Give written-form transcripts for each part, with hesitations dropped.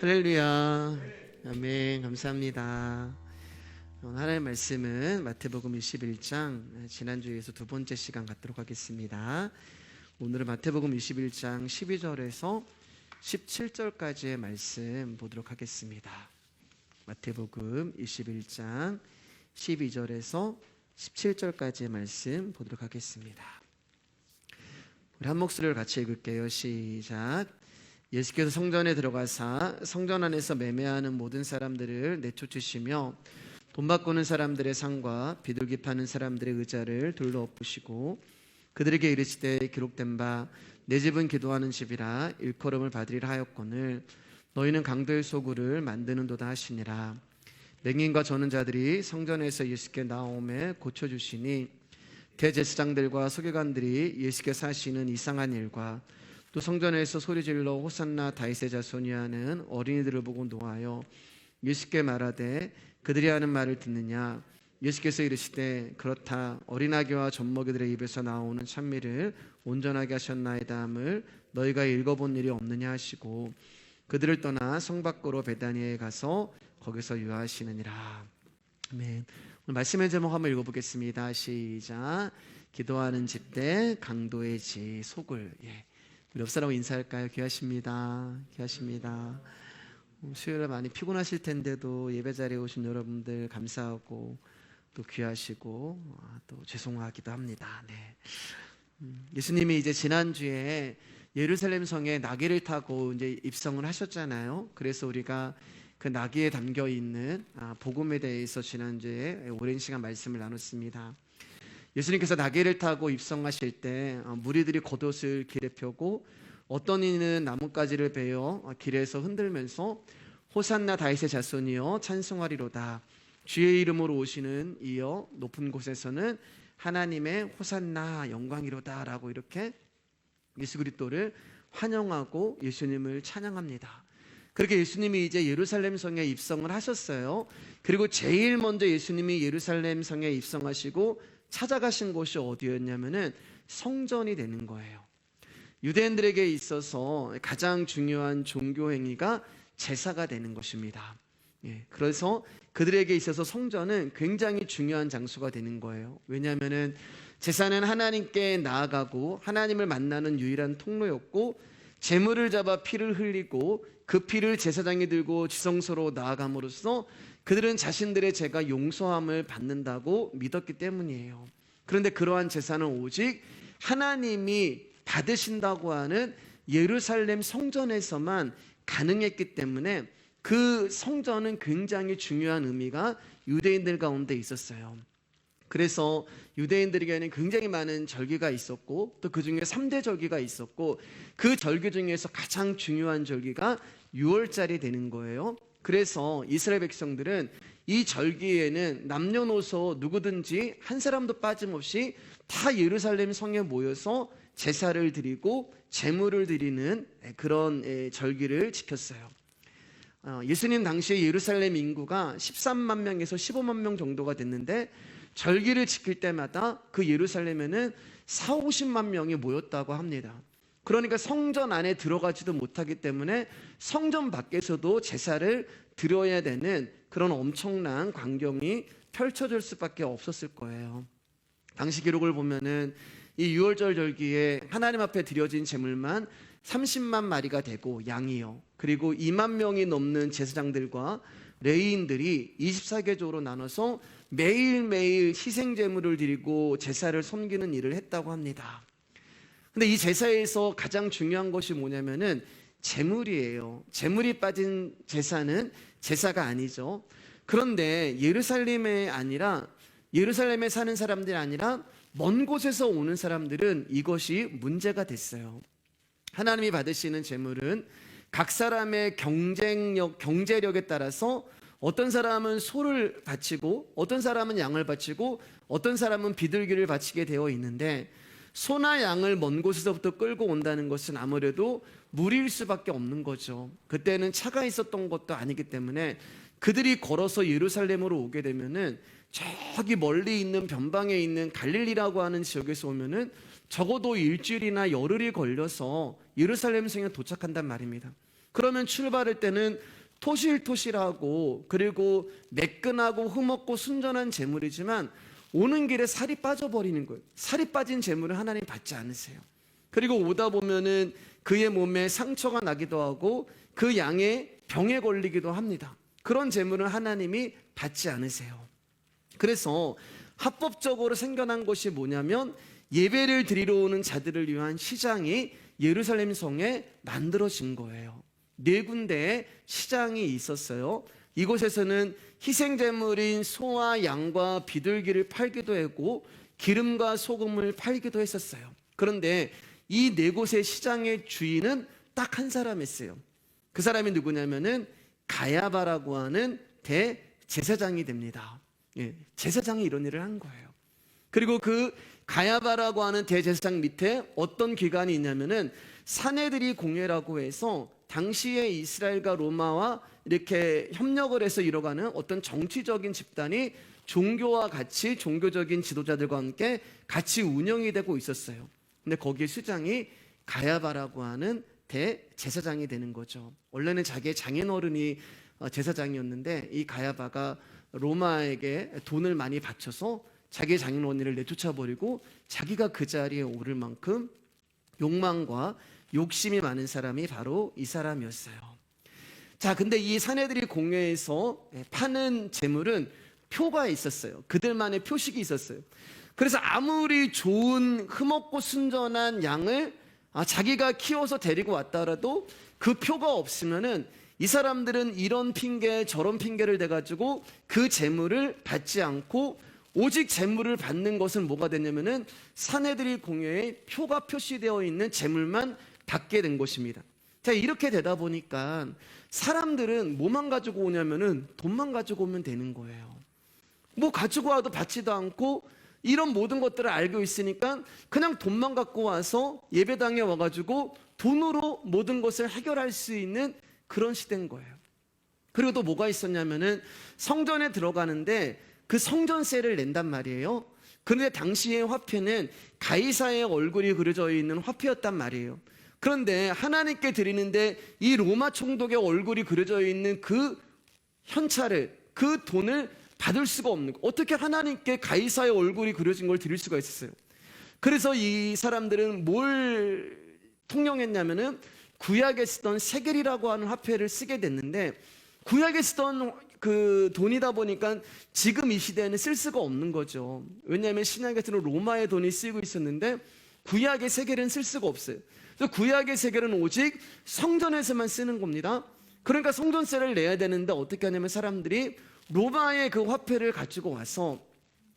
할렐루야. 아멘. 감사합니다. 오늘 하나님의 말씀은 마태복음 21장, 지난주에서 두 번째 시간 갖도록 하겠습니다. 오늘은 마태복음 21장 12절에서 17절까지의 말씀 보도록 하겠습니다. 마태복음 21장 12절에서 17절까지의 말씀 보도록 하겠습니다. 우리 한 목소리를 같이 읽을게요. 시작. 예수께서 성전에 들어가사 성전 안에서 매매하는 모든 사람들을 내쫓으시며 돈 바꾸는 사람들의 상과 비둘기 파는 사람들의 의자를 돌로 엎으시고 그들에게 이르시되 기록된 바 내 집은 기도하는 집이라 일컬음을 받으리라 하였거늘 너희는 강도의 소굴을 만드는도다 하시니라. 맹인과 저는 자들이 성전에서 예수께 나오매 고쳐주시니 대제사장들과 서기관들이 예수께서 하시는 이상한 일과 또 성전에서 소리질러 호산나 다윗의 자손이 하는 어린이들을 보고 노하여 예수께 말하되 그들이 하는 말을 듣느냐. 예수께서 이르시되 그렇다. 어린아기와 젖먹이들의 입에서 나오는 찬미를 온전하게 하셨나이다 함을 너희가 읽어본 일이 없느냐 하시고 그들을 떠나 성 밖으로 베다니에 가서 거기서 유하시느니라. 아멘. 오늘 말씀의 제목 한번 읽어보겠습니다. 시작. 기도하는 집대 강도의 집 소굴. 우리 옆 사람하고 인사할까요? 귀하십니다. 귀하십니다. 수요일에 많이 피곤하실 텐데도 예배 자리에 오신 여러분들 감사하고 또 귀하시고 또 죄송하기도 합니다. 예수님이 이제 지난주에 예루살렘 성에 나귀를 타고 이제 입성을 하셨잖아요. 그래서 우리가 그 나귀에 담겨 있는 복음에 대해서 지난주에 오랜 시간 말씀을 나눴습니다. 예수님께서 나귀를 타고 입성하실 때 무리들이 겉옷을 길에 펴고 어떤 이는 나뭇가지를 베어 길에서 흔들면서 호산나 다윗의 자손이여 찬송하리로다. 주의 이름으로 오시는 이여 높은 곳에서는 하나님의 호산나 영광이로다 라고 이렇게 예수 그리스도를 환영하고 예수님을 찬양합니다. 그렇게 예수님이 이제 예루살렘 성에 입성을 하셨어요. 그리고 제일 먼저 예수님이 예루살렘 성에 입성하시고 찾아가신 곳이 어디였냐면은 성전이 되는 거예요. 유대인들에게 있어서 가장 중요한 종교 행위가 제사가 되는 것입니다. 그래서 그들에게 있어서 성전은 굉장히 중요한 장소가 되는 거예요. 왜냐하면은 제사는 하나님께 나아가고 하나님을 만나는 유일한 통로였고 제물을 잡아 피를 흘리고 그 피를 제사장이 들고 지성소로 나아감으로써 그들은 자신들의 죄가 용서함을 받는다고 믿었기 때문이에요. 그런데 그러한 제사는 오직 하나님이 받으신다고 하는 예루살렘 성전에서만 가능했기 때문에 그 성전은 굉장히 중요한 의미가 유대인들 가운데 있었어요. 그래서 유대인들에게는 굉장히 많은 절기가 있었고 또 그 중에 3대 절기가 있었고 그 절기 중에서 가장 중요한 절기가 6월절이 되는 거예요. 그래서 이스라엘 백성들은 이 절기에는 남녀노소 누구든지 한 사람도 빠짐없이 다 예루살렘 성에 모여서 제사를 드리고 제물을 드리는 그런 절기를 지켰어요. 예수님 당시에 예루살렘 인구가 13만 명에서 15만 명 정도가 됐는데 절기를 지킬 때마다 그 예루살렘에는 4, 50만 명이 모였다고 합니다. 그러니까 성전 안에 들어가지도 못하기 때문에 성전 밖에서도 제사를 드려야 되는 그런 엄청난 광경이 펼쳐질 수밖에 없었을 거예요. 당시 기록을 보면은 이 6월절 절기에 하나님 앞에 드려진 제물만 30만 마리가 되고 양이요. 그리고 2만 명이 넘는 제사장들과 레위인들이 24개조로 나눠서 매일매일 희생 제물을 드리고 제사를 섬기는 일을 했다고 합니다. 근데 이 제사에서 가장 중요한 것이 뭐냐면은 제물이에요. 제물이 빠진 제사는 제사가 아니죠. 그런데 예루살렘에 사는 사람들이 아니라 먼 곳에서 오는 사람들은 이것이 문제가 됐어요. 하나님이 받으시는 제물은 각 사람의 경제력에 따라서 어떤 사람은 소를 바치고 어떤 사람은 양을 바치고 어떤 사람은 비둘기를 바치게 되어 있는데 소나 양을 먼 곳에서부터 끌고 온다는 것은 아무래도 무리일 수밖에 없는 거죠. 그때는 차가 있었던 것도 아니기 때문에 그들이 걸어서 예루살렘으로 오게 되면은 저기 멀리 있는 변방에 있는 갈릴리라고 하는 지역에서 오면은 적어도 일주일이나 열흘이 걸려서 예루살렘 성에 도착한단 말입니다. 그러면 출발할 때는 토실토실하고 그리고 매끈하고 흠없고 순전한 제물이지만 오는 길에 살이 빠져버리는 거예요. 살이 빠진 제물을 하나님 받지 않으세요. 그리고 오다 보면은 그의 몸에 상처가 나기도 하고 그 양의 병에 걸리기도 합니다. 그런 제물은 하나님이 받지 않으세요. 그래서 합법적으로 생겨난 것이 뭐냐면 예배를 드리러 오는 자들을 위한 시장이 예루살렘 성에 만들어진 거예요. 4군데의 시장이 있었어요. 이곳에서는 희생제물인 소와 양과 비둘기를 팔기도 하고 기름과 소금을 팔기도 했었어요. 그런데 이 4곳의 시장의 주인은 딱 한 사람이었어요. 그 사람이 누구냐면은 가야바라고 하는 대제사장이 됩니다. 제사장이 이런 일을 한 거예요. 그리고 그 가야바라고 하는 대제사장 밑에 어떤 기관이 있냐면은 사내들이 공회라고 해서 당시에 이스라엘과 로마와 이렇게 협력을 해서 이뤄가는 어떤 정치적인 집단이 종교와 같이 종교적인 지도자들과 함께 같이 운영이 되고 있었어요. 근데 거기에 수장이 가야바라고 하는 대제사장이 되는 거죠. 원래는 자기의 장인어른이 제사장이었는데 이 가야바가 로마에게 돈을 많이 바쳐서 자기의 장인어른을 내쫓아버리고 자기가 그 자리에 오를 만큼 욕망과 욕심이 많은 사람이 바로 이 사람이었어요. 자, 근데 이 사내들이 공회에서 파는 재물은 표가 있었어요. 그들만의 표식이 있었어요. 그래서 아무리 좋은 흠없고 순전한 양을 자기가 키워서 데리고 왔다라도 그 표가 없으면은 이 사람들은 이런 핑계 저런 핑계를 대가지고 그 재물을 받지 않고 오직 재물을 받는 것은 뭐가 됐냐면은 사내들이 공회에 표가 표시되어 있는 재물만 받게 된 것입니다. 자, 이렇게 되다 보니까 사람들은 뭐만 가지고 오냐면은 돈만 가지고 오면 되는 거예요. 뭐 가지고 와도 받지도 않고 이런 모든 것들을 알고 있으니까 그냥 돈만 갖고 와서 예배당에 와가지고 돈으로 모든 것을 해결할 수 있는 그런 시대인 거예요. 그리고 또 뭐가 있었냐면은 성전에 들어가는데 그 성전세를 낸단 말이에요. 그런데 당시의 화폐는 가이사의 얼굴이 그려져 있는 화폐였단 말이에요. 그런데 하나님께 드리는데 이 로마 총독의 얼굴이 그려져 있는 그 현찰을, 그 돈을 받을 수가 없는 거예요. 어떻게 하나님께 가이사의 얼굴이 그려진 걸 드릴 수가 있었어요. 그래서 이 사람들은 뭘 통용했냐면은 구약에 쓰던 세겔이라고 하는 화폐를 쓰게 됐는데 구약에 쓰던 그 돈이다 보니까 지금 이 시대에는 쓸 수가 없는 거죠. 왜냐하면 신약에서는 로마의 돈이 쓰이고 있었는데 구약의 세겔은 쓸 수가 없어요. 그래서 구약의 세겔은 오직 성전에서만 쓰는 겁니다. 그러니까 성전세를 내야 되는데 어떻게 하냐면 사람들이 로마의 그 화폐를 가지고 와서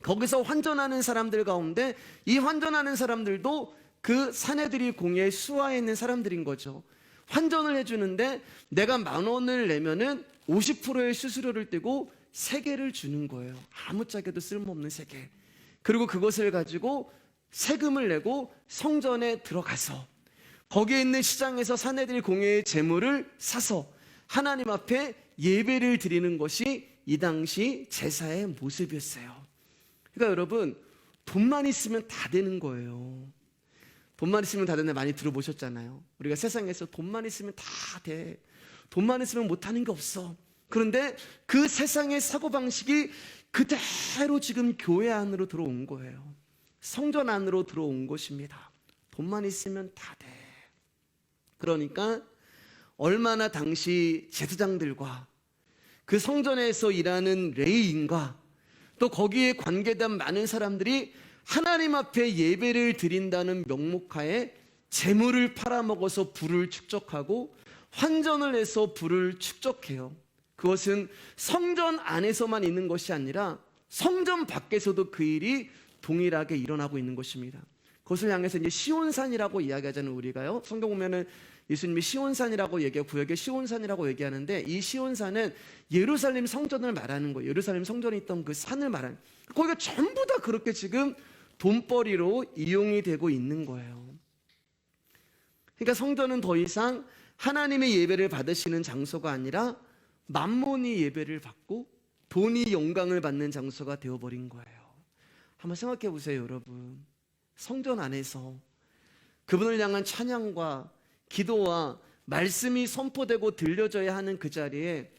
거기서 환전하는 사람들 가운데 이 환전하는 사람들도 그 사내들이 공회에 수하에 있는 사람들인 거죠. 환전을 해주는데 내가 10,000원을 내면은 50%의 수수료를 떼고 세겔을 주는 거예요. 아무짝에도 쓸모없는 세겔. 그리고 그것을 가지고 세금을 내고 성전에 들어가서 거기에 있는 시장에서 사내들이 공회의 재물을 사서 하나님 앞에 예배를 드리는 것이 이 당시 제사의 모습이었어요. 그러니까 여러분, 돈만 있으면 다 되는 거예요. 돈만 있으면 다 되는데 많이 들어보셨잖아요. 우리가 세상에서 돈만 있으면 다 돼. 돈만 있으면 못하는 게 없어. 그런데 그 세상의 사고방식이 그대로 지금 교회 안으로 들어온 거예요. 성전 안으로 들어온 것입니다. 돈만 있으면 다 돼. 그러니까 얼마나 당시 제사장들과 그 성전에서 일하는 레위인과 또 거기에 관계된 많은 사람들이 하나님 앞에 예배를 드린다는 명목하에 재물을 팔아먹어서 부를 축적하고 환전을 해서 부를 축적해요. 그것은 성전 안에서만 있는 것이 아니라 성전 밖에서도 그 일이 동일하게 일어나고 있는 것입니다. 그것을 향해서 이제 시온산이라고 이야기하잖아요. 우리가요. 성경 보면은 예수님이 시온산이라고 얘기하고 구약의 시온산이라고 얘기하는데 이 시온산은 예루살렘 성전을 말하는 거예요. 예루살렘 성전에 있던 그 산을 말하는 거예요. 거기가 전부 다 그렇게 지금 돈벌이로 이용이 되고 있는 거예요. 그러니까 성전은 더 이상 하나님의 예배를 받으시는 장소가 아니라 만몬이 예배를 받고 돈이 영광을 받는 장소가 되어버린 거예요. 한번 생각해 보세요, 여러분. 성전 안에서 그분을 향한 찬양과 기도와 말씀이 선포되고 들려져야 하는 그 자리에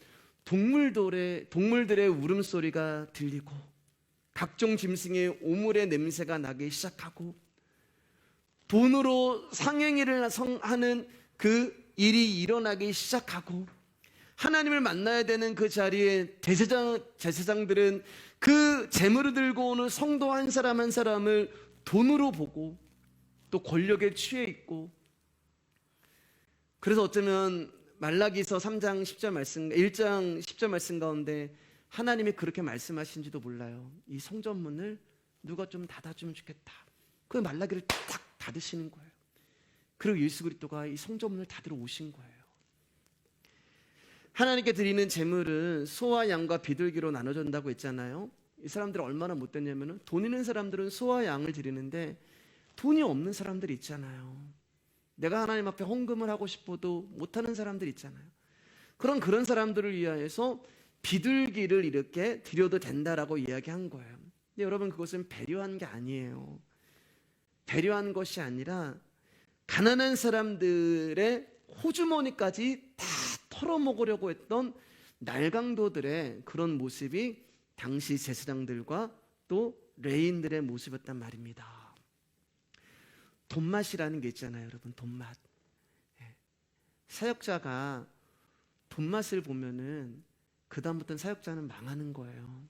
동물들의 울음소리가 들리고 각종 짐승의 오물의 냄새가 나기 시작하고 돈으로 상행위를 하는 그 일이 일어나기 시작하고 하나님을 만나야 되는 그 자리에 제사장들은 그 제물을 들고 오는 성도 한 사람 한 사람을 돈으로 보고 또 권력에 취해 있고, 그래서 어쩌면 말라기서 3장 10절 말씀, 1장 10절 말씀 가운데 하나님이 그렇게 말씀하신지도 몰라요. 이 성전문을 누가 좀 닫아주면 좋겠다. 그 말라기를 딱 닫으시는 거예요. 그리고 예수 그리스도가 이 성전문을 닫으러 오신 거예요. 하나님께 드리는 제물은 소와 양과 비둘기로 나눠준다고 했잖아요. 이 사람들은 얼마나 못됐냐면 돈 있는 사람들은 소와 양을 드리는데 돈이 없는 사람들이 있잖아요. 내가 하나님 앞에 헌금을 하고 싶어도 못하는 사람들 있잖아요. 그런 사람들을 위하여서 비둘기를 이렇게 드려도 된다라고 이야기한 거예요. 근데 여러분, 그것은 배려한 게 아니에요. 배려한 것이 아니라 가난한 사람들의 호주머니까지 다 털어먹으려고 했던 날강도들의 그런 모습이 당시 제사장들과 또 레인들의 모습이었단 말입니다. 돈맛이라는 게 있잖아요, 여러분. 돈맛. 사역자가 돈맛을 보면은 그 다음부터는 사역자는 망하는 거예요.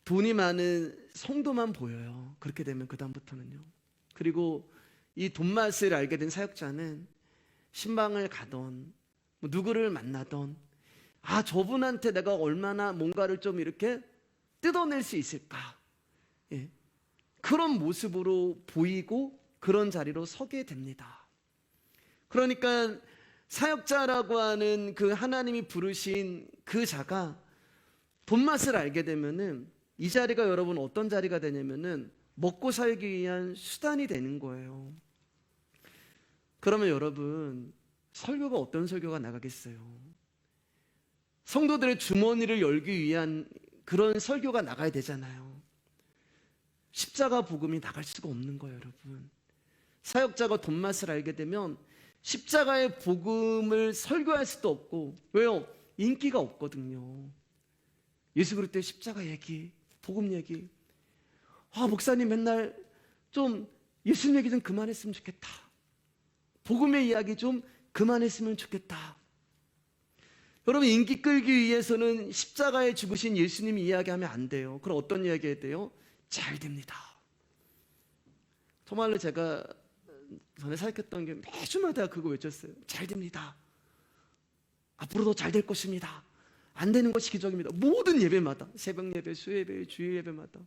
돈이 많은 성도만 보여요. 그렇게 되면 그 다음부터는요. 그리고 이 돈맛을 알게 된 사역자는 신방을 가던 누구를 만나던 저분한테 내가 얼마나 뭔가를 좀 이렇게 뜯어낼 수 있을까, 그런 모습으로 보이고 그런 자리로 서게 됩니다. 그러니까 사역자라고 하는 그 하나님이 부르신 그 자가 돈맛을 알게 되면은 이 자리가 여러분 어떤 자리가 되냐면은 먹고 살기 위한 수단이 되는 거예요. 그러면 여러분, 설교가 어떤 설교가 나가겠어요? 성도들의 주머니를 열기 위한 그런 설교가 나가야 되잖아요. 십자가 복음이 나갈 수가 없는 거예요, 여러분. 사역자가 돈맛을 알게 되면 십자가의 복음을 설교할 수도 없고, 왜요? 인기가 없거든요. 예수 그리스도의 십자가 얘기, 복음 얘기, 목사님 맨날 좀 예수님 얘기 좀 그만했으면 좋겠다, 복음의 이야기 좀 그만했으면 좋겠다. 여러분, 인기 끌기 위해서는 십자가에 죽으신 예수님 이야기하면 안 돼요. 그럼 어떤 이야기 해야 돼요? 잘 됩니다. 정말로 제가 전에 사역했던 게 매주마다 그거 외쳤어요. 잘 됩니다. 앞으로도 잘 될 것입니다. 안 되는 것이 기적입니다. 모든 예배마다, 새벽 예배, 수예배, 주일 예배마다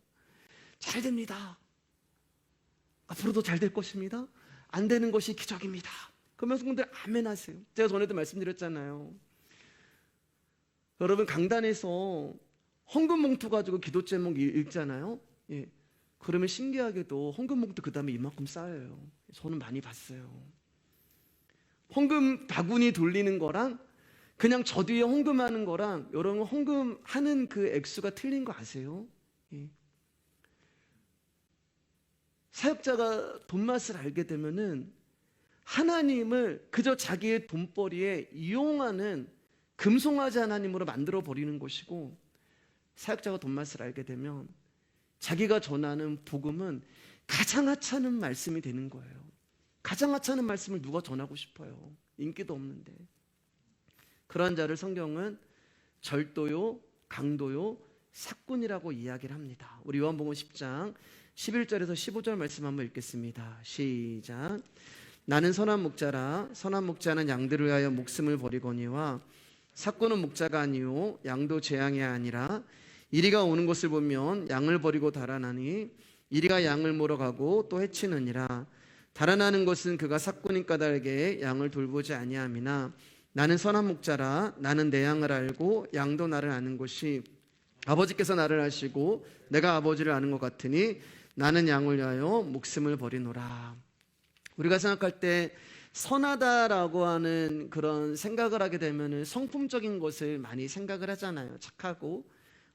잘 됩니다. 앞으로도 잘 될 것입니다. 안 되는 것이 기적입니다. 그러면서 성도들 아멘 하세요. 제가 전에도 말씀드렸잖아요. 여러분, 강단에서 헌금 봉투 가지고 기도 제목 읽잖아요. 그러면 신기하게도 헌금 봉투 그 다음에 이만큼 쌓여요. 저는 많이 봤어요. 헌금 바구니 돌리는 거랑 그냥 저 뒤에 헌금하는 거랑 여러분, 헌금하는 그 액수가 틀린 거 아세요? 사역자가 돈맛을 알게 되면은 하나님을 그저 자기의 돈벌이에 이용하는 금송아지 하나님으로 만들어 버리는 것이고, 사역자가 돈맛을 알게 되면 자기가 전하는 복음은 가장 하찮은 말씀이 되는 거예요. 가장 하찮은 말씀을 누가 전하고 싶어요? 인기도 없는데. 그러한 자를 성경은 절도요, 강도요, 삭군이라고 이야기를 합니다. 우리 요한복음 10장 11절에서 15절 말씀 한번 읽겠습니다. 시작. 나는 선한 목자라. 선한 목자는 양들을 위하여 목숨을 버리거니와 삭군은 목자가 아니요 양도 재앙이 아니라 이리가 오는 것을 보면 양을 버리고 달아나니 이리가 양을 몰아가고 또 해치느니라. 달아나는 것은 그가 삭군인 까닭에 양을 돌보지 아니함이나 나는 선한 목자라. 나는 내 양을 알고 양도 나를 아는 것이 아버지께서 나를 아시고 내가 아버지를 아는 것 같으니 나는 양을 위하여 목숨을 버리노라. 우리가 생각할 때 선하다라고 하는 그런 생각을 하게 되면 성품적인 것을 많이 생각을 하잖아요. 착하고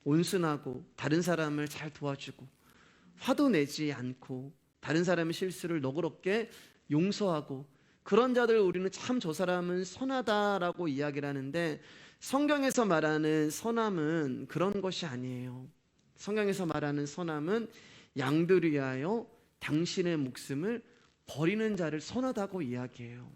온순하고 다른 사람을 잘 도와주고 화도 내지 않고 다른 사람의 실수를 너그럽게 용서하고, 그런 자들 우리는 참 저 사람은 선하다라고 이야기를 하는데, 성경에서 말하는 선함은 그런 것이 아니에요. 성경에서 말하는 선함은 양들 위하여 당신의 목숨을 버리는 자를 선하다고 이야기해요.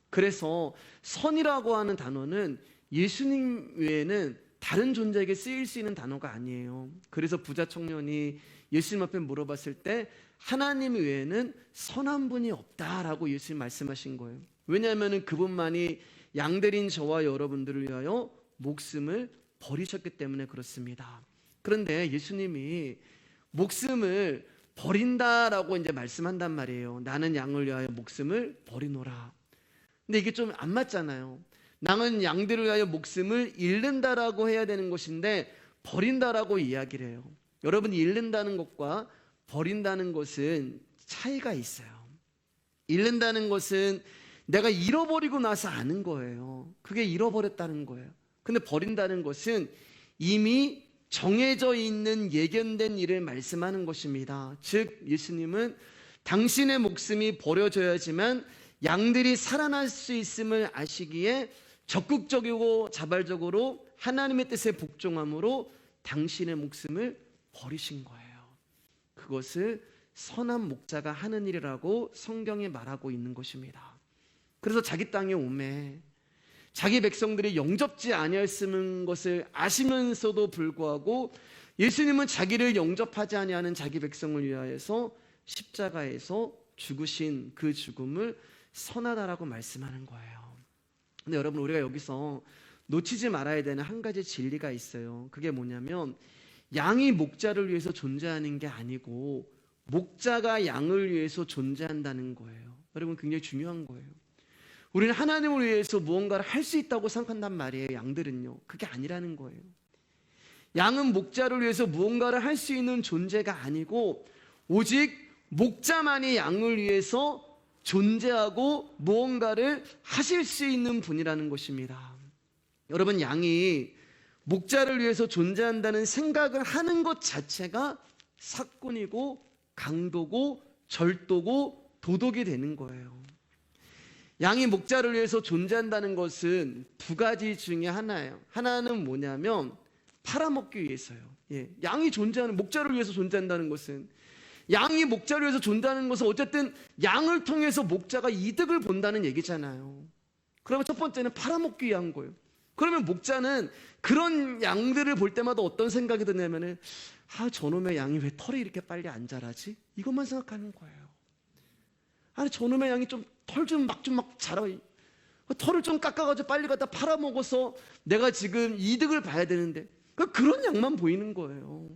그래서 선이라고 하는 단어는 예수님 외에는 다른 존재에게 쓰일 수 있는 단어가 아니에요. 그래서 부자 청년이 예수님 앞에 물어봤을 때 하나님 외에는 선한 분이 없다라고 예수님 말씀하신 거예요. 왜냐하면 그분만이 양들인 저와 여러분들을 위하여 목숨을 버리셨기 때문에 그렇습니다. 그런데 예수님이 목숨을 버린다라고 이제 말씀한단 말이에요. 나는 양을 위하여 목숨을 버리노라. 근데 이게 좀 안 맞잖아요. 나는 양들을 위하여 목숨을 잃는다라고 해야 되는 것인데 버린다라고 이야기를 해요. 여러분, 잃는다는 것과 버린다는 것은 차이가 있어요. 잃는다는 것은 내가 잃어버리고 나서 아는 거예요. 그게 잃어버렸다는 거예요. 근데 버린다는 것은 이미 정해져 있는 예견된 일을 말씀하는 것입니다. 즉 예수님은 당신의 목숨이 버려져야지만 양들이 살아날 수 있음을 아시기에 적극적이고 자발적으로 하나님의 뜻에 복종함으로 당신의 목숨을 버리신 거예요. 그것을 선한 목자가 하는 일이라고 성경에 말하고 있는 것입니다. 그래서 자기 땅에 오매 자기 백성들이 영접지 아니하였는 것을 아시면서도 불구하고 예수님은 자기를 영접하지 아니하는 자기 백성을 위하여서 십자가에서 죽으신 그 죽음을 선하다라고 말씀하는 거예요. 근데 여러분, 우리가 여기서 놓치지 말아야 되는 한 가지 진리가 있어요. 그게 뭐냐면 양이 목자를 위해서 존재하는 게 아니고 목자가 양을 위해서 존재한다는 거예요. 여러분, 굉장히 중요한 거예요. 우리는 하나님을 위해서 무언가를 할 수 있다고 생각한단 말이에요. 양들은요. 그게 아니라는 거예요. 양은 목자를 위해서 무언가를 할 수 있는 존재가 아니고 오직 목자만이 양을 위해서 존재하고 무언가를 하실 수 있는 분이라는 것입니다. 여러분, 양이 목자를 위해서 존재한다는 생각을 하는 것 자체가 사꾼이고 강도고 절도고 도덕이 되는 거예요. 양이 목자를 위해서 존재한다는 것은 두 가지 중에 하나예요. 하나는 뭐냐면 팔아먹기 위해서요. 양이 존재하는, 목자를 위해서 존재한다는 것은, 양이 목자를 위해서 존재하는 것은 어쨌든 양을 통해서 목자가 이득을 본다는 얘기잖아요. 그러면 첫 번째는 팔아먹기 위한 거예요. 그러면 목자는 그런 양들을 볼 때마다 어떤 생각이 드냐면은, 저놈의 양이 왜 털이 이렇게 빨리 안 자라지? 이것만 생각하는 거예요. 저놈의 양이 좀 털 좀 막 자라, 털을 좀 깎아가지고 빨리 갖다 팔아먹어서 내가 지금 이득을 봐야 되는데, 그런 양만 보이는 거예요.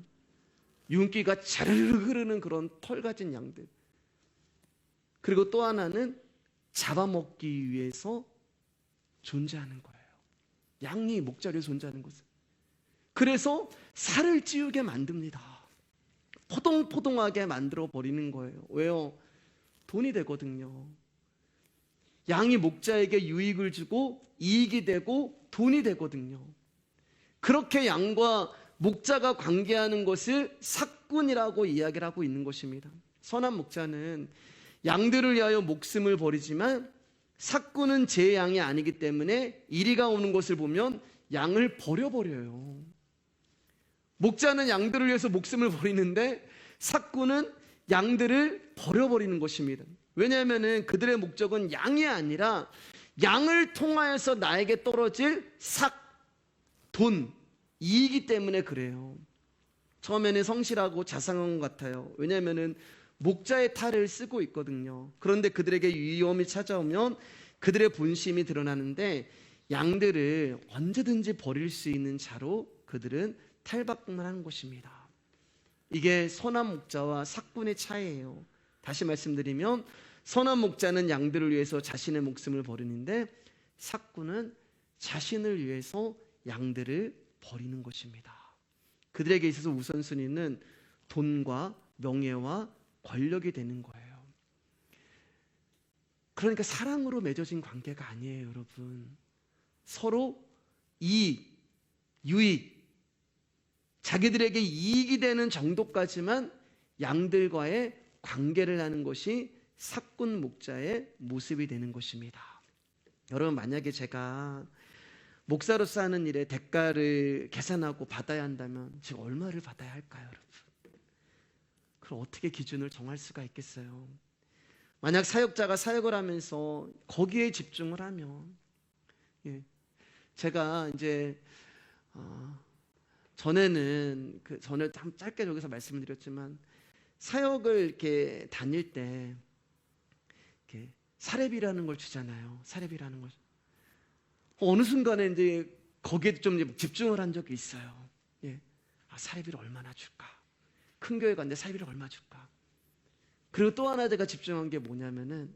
윤기가 자르르 흐르는 그런 털 가진 양들. 그리고 또 하나는 잡아먹기 위해서 존재하는 거예요. 양이 목자리에 존재하는 것은. 그래서 살을 찌우게 만듭니다. 포동포동하게 만들어 버리는 거예요. 왜요? 돈이 되거든요. 양이 목자에게 유익을 주고 이익이 되고 돈이 되거든요. 그렇게 양과 목자가 관계하는 것을 사꾼이라고 이야기를 하고 있는 것입니다. 선한 목자는 양들을 위하여 목숨을 버리지만 사꾼은 제 양이 아니기 때문에 이리가 오는 것을 보면 양을 버려버려요. 목자는 양들을 위해서 목숨을 버리는데 사꾼은 양들을 버려버리는 것입니다. 왜냐하면 그들의 목적은 양이 아니라 양을 통하여서 나에게 떨어질 돈, 이익이기 때문에 그래요. 처음에는 성실하고 자상한 것 같아요. 왜냐하면 목자의 탈을 쓰고 있거든요. 그런데 그들에게 위험이 찾아오면 그들의 본심이 드러나는데 양들을 언제든지 버릴 수 있는 자로 그들은 탈바꿈을 하는 것입니다. 이게 선한 목자와 사꾼의 차이예요. 다시 말씀드리면 선한 목자는 양들을 위해서 자신의 목숨을 버리는데 사꾼은 자신을 위해서 양들을 버리는 것입니다. 그들에게 있어서 우선순위는 돈과 명예와 권력이 되는 거예요. 그러니까 사랑으로 맺어진 관계가 아니에요, 여러분. 서로 이익, 유익, 자기들에게 이익이 되는 정도까지만 양들과의 관계를 하는 것이 사꾼 목자의 모습이 되는 것입니다. 여러분, 만약에 제가 목사로서 하는 일에 대가를 계산하고 받아야 한다면 제가 얼마를 받아야 할까요, 여러분? 그럼 어떻게 기준을 정할 수가 있겠어요? 만약 사역자가 사역을 하면서 거기에 집중을 하면, 제가 이제 전에는 전에 참 짧게 여기서 말씀을 드렸지만, 사역을 이렇게 다닐 때 이렇게 사례비라는 걸 주잖아요. 사례비라는 걸. 어느 순간에 이제 거기에 좀 집중을 한 적이 있어요. 사례비를 얼마나 줄까? 큰 교회 갔는데 사례비를 얼마 줄까? 그리고 또 하나 제가 집중한 게 뭐냐면은,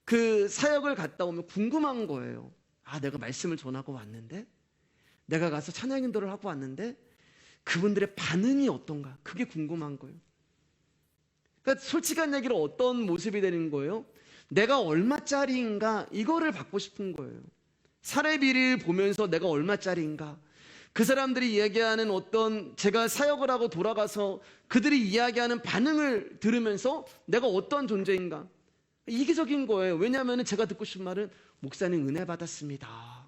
그 사역을 갔다 오면 궁금한 거예요. 내가 말씀을 전하고 왔는데, 내가 가서 찬양 인도를 하고 왔는데 그분들의 반응이 어떤가? 그게 궁금한 거예요. 그러니까 솔직한 얘기로 어떤 모습이 되는 거예요? 내가 얼마짜리인가? 이거를 받고 싶은 거예요. 사례비를 보면서 내가 얼마짜리인가? 그 사람들이 이야기하는 어떤, 제가 사역을 하고 돌아가서 그들이 이야기하는 반응을 들으면서 내가 어떤 존재인가? 이기적인 거예요. 왜냐하면 제가 듣고 싶은 말은, 목사님 은혜 받았습니다.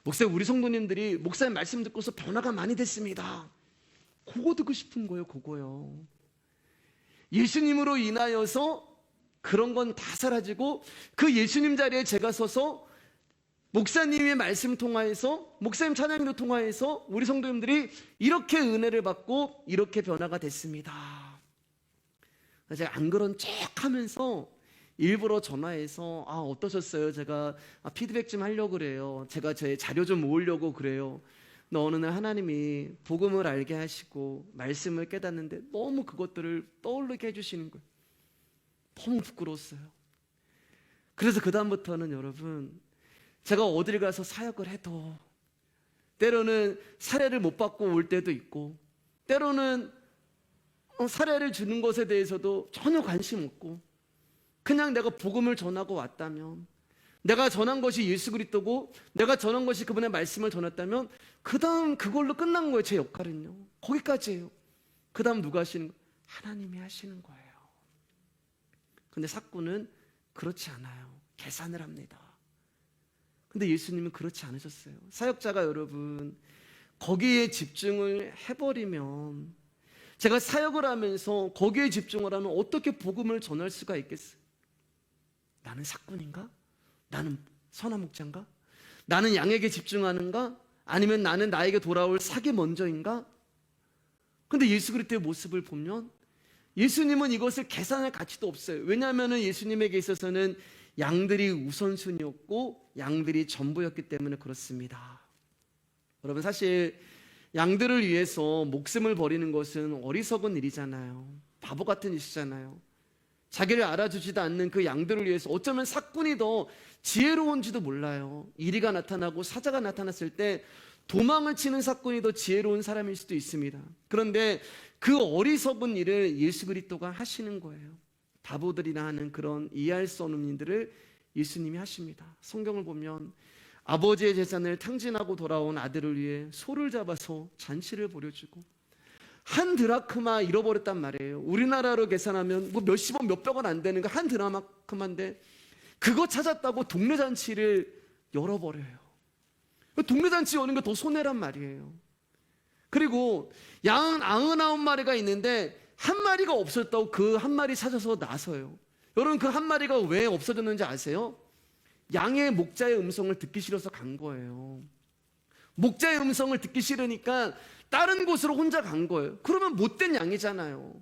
목사님, 우리 성도님들이 목사님 말씀 듣고서 변화가 많이 됐습니다. 그거 듣고 싶은 거예요. 그거요. 예수님으로 인하여서 그런 건 다 사라지고, 그 예수님 자리에 제가 서서 목사님의 말씀 통하여서, 목사님 찬양도 통하여서 우리 성도님들이 이렇게 은혜를 받고 이렇게 변화가 됐습니다. 제가 안 그런 척 하면서 일부러 전화해서 어떠셨어요? 제가 피드백 좀 하려고 그래요. 제가 제 자료 좀 모으려고 그래요. 근데 어느 날 하나님이 복음을 알게 하시고 말씀을 깨닫는데 너무 그것들을 떠오르게 해주시는 거예요. 너무 부끄러웠어요. 그래서 그 다음부터는 여러분, 제가 어딜 가서 사역을 해도 때로는 사례를 못 받고 올 때도 있고, 때로는 사례를 주는 것에 대해서도 전혀 관심 없고, 그냥 내가 복음을 전하고 왔다면, 내가 전한 것이 예수 그리스도고 내가 전한 것이 그분의 말씀을 전했다면 그 다음 그걸로 끝난 거예요. 제 역할은요. 거기까지예요. 그 다음 누가 하시는 거예요? 하나님이 하시는 거예요. 근데 사꾼은 그렇지 않아요. 계산을 합니다. 근데 예수님은 그렇지 않으셨어요. 사역자가 여러분 거기에 집중을 해버리면, 제가 사역을 하면서 거기에 집중을 하면 어떻게 복음을 전할 수가 있겠어요? 나는 사꾼인가? 나는 선한 목자인가? 나는 양에게 집중하는가? 아니면 나는 나에게 돌아올 삭이 먼저인가? 근데 예수 그리스도의 모습을 보면 예수님은 이것을 계산할 가치도 없어요. 왜냐하면 예수님에게 있어서는 양들이 우선순위였고 양들이 전부였기 때문에 그렇습니다. 여러분, 사실 양들을 위해서 목숨을 버리는 것은 어리석은 일이잖아요. 바보 같은 일이잖아요. 자기를 알아주지도 않는 그 양들을 위해서 어쩌면 사꾼이 더 지혜로운지도 몰라요. 이리가 나타나고 사자가 나타났을 때 도망을 치는 사꾼이 더 지혜로운 사람일 수도 있습니다. 그런데 그 어리석은 일을 예수 그리스도가 하시는 거예요. 바보들이나 하는 그런 이해할 수 없는 일들을 예수님이 하십니다. 성경을 보면 아버지의 재산을 탕진하고 돌아온 아들을 위해 소를 잡아서 잔치를 벌여주고, 한 드라크마 잃어버렸단 말이에요. 우리나라로 계산하면 뭐 몇십원 몇백원 안 되는 거 한 드라크마인데 그거 찾았다고 동네 잔치를 열어버려요. 동네 잔치 여는 게 더 손해란 말이에요. 그리고 양 99마리가 있는데 한 마리가 없었다고 그 한 마리 찾아서 나서요. 여러분, 그 한 마리가 왜 없어졌는지 아세요? 양의 목자의 음성을 듣기 싫어서 간 거예요. 목자의 음성을 듣기 싫으니까 다른 곳으로 혼자 간 거예요. 그러면 못된 양이잖아요.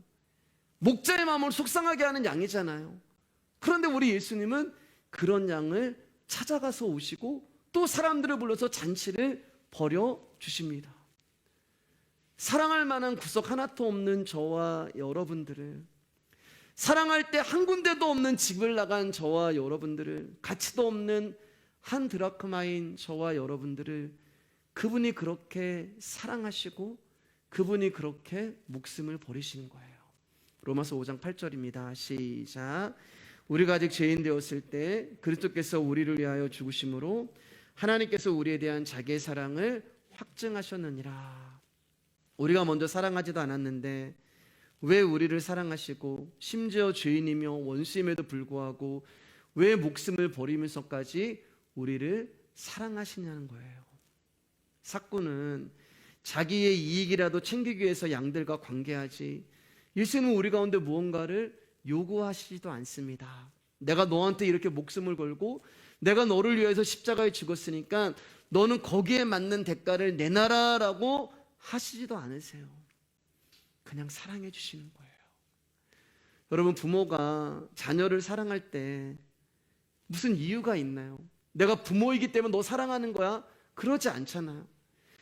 목자의 마음을 속상하게 하는 양이잖아요. 그런데 우리 예수님은 그런 양을 찾아가서 오시고 또 사람들을 불러서 잔치를 벌여 주십니다. 사랑할 만한 구석 하나도 없는 저와 여러분들을, 사랑할 때 한 군데도 없는 집을 나간 저와 여러분들을, 가치도 없는 한 드라크마인 저와 여러분들을 그분이 그렇게 사랑하시고 그분이 그렇게 목숨을 버리시는 거예요. 로마서 5장 8절입니다. 시작. 우리가 아직 죄인 되었을 때 그리스도께서 우리를 위하여 죽으심으로 하나님께서 우리에 대한 자기의 사랑을 확증하셨느니라. 우리가 먼저 사랑하지도 않았는데 왜 우리를 사랑하시고 심지어 죄인이며 원수임에도 불구하고 왜 목숨을 버리면서까지 우리를 사랑하시냐는 거예요. 삭구는 자기의 이익이라도 챙기기 위해서 양들과 관계하지, 예수님은 우리 가운데 무언가를 요구하시지도 않습니다. 내가 너한테 이렇게 목숨을 걸고 내가 너를 위해서 십자가에 죽었으니까 너는 거기에 맞는 대가를 내놔라라고 하시지도 않으세요. 그냥 사랑해 주시는 거예요. 여러분, 부모가 자녀를 사랑할 때 무슨 이유가 있나요? 내가 부모이기 때문에 너 사랑하는 거야? 그러지 않잖아요.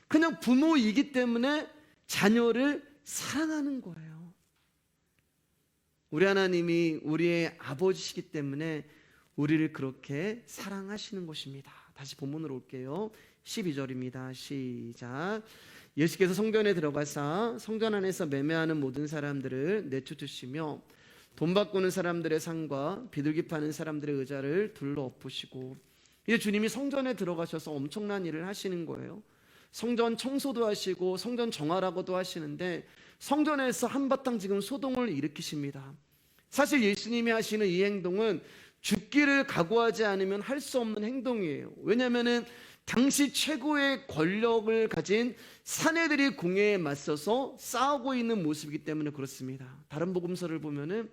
그냥 부모이기 때문에 자녀를 사랑하는 거예요. 우리 하나님이 우리의 아버지시기 때문에 우리를 그렇게 사랑하시는 것입니다. 다시 본문으로 올게요. 12절입니다. 시작. 예수께서 성전에 들어가사 성전 안에서 매매하는 모든 사람들을 내쫓으시며 돈 바꾸는 사람들의 상과 비둘기 파는 사람들의 의자를 둘러 엎으시고, 이제 주님이 성전에 들어가셔서 엄청난 일을 하시는 거예요. 성전 청소도 하시고 성전 정화라고도 하시는데 성전에서 한바탕 지금 소동을 일으키십니다. 사실 예수님이 하시는 이 행동은 죽기를 각오하지 않으면 할 수 없는 행동이에요. 왜냐하면 당시 최고의 권력을 가진 사내들이 공회에 맞서서 싸우고 있는 모습이기 때문에 그렇습니다. 다른 복음서를 보면은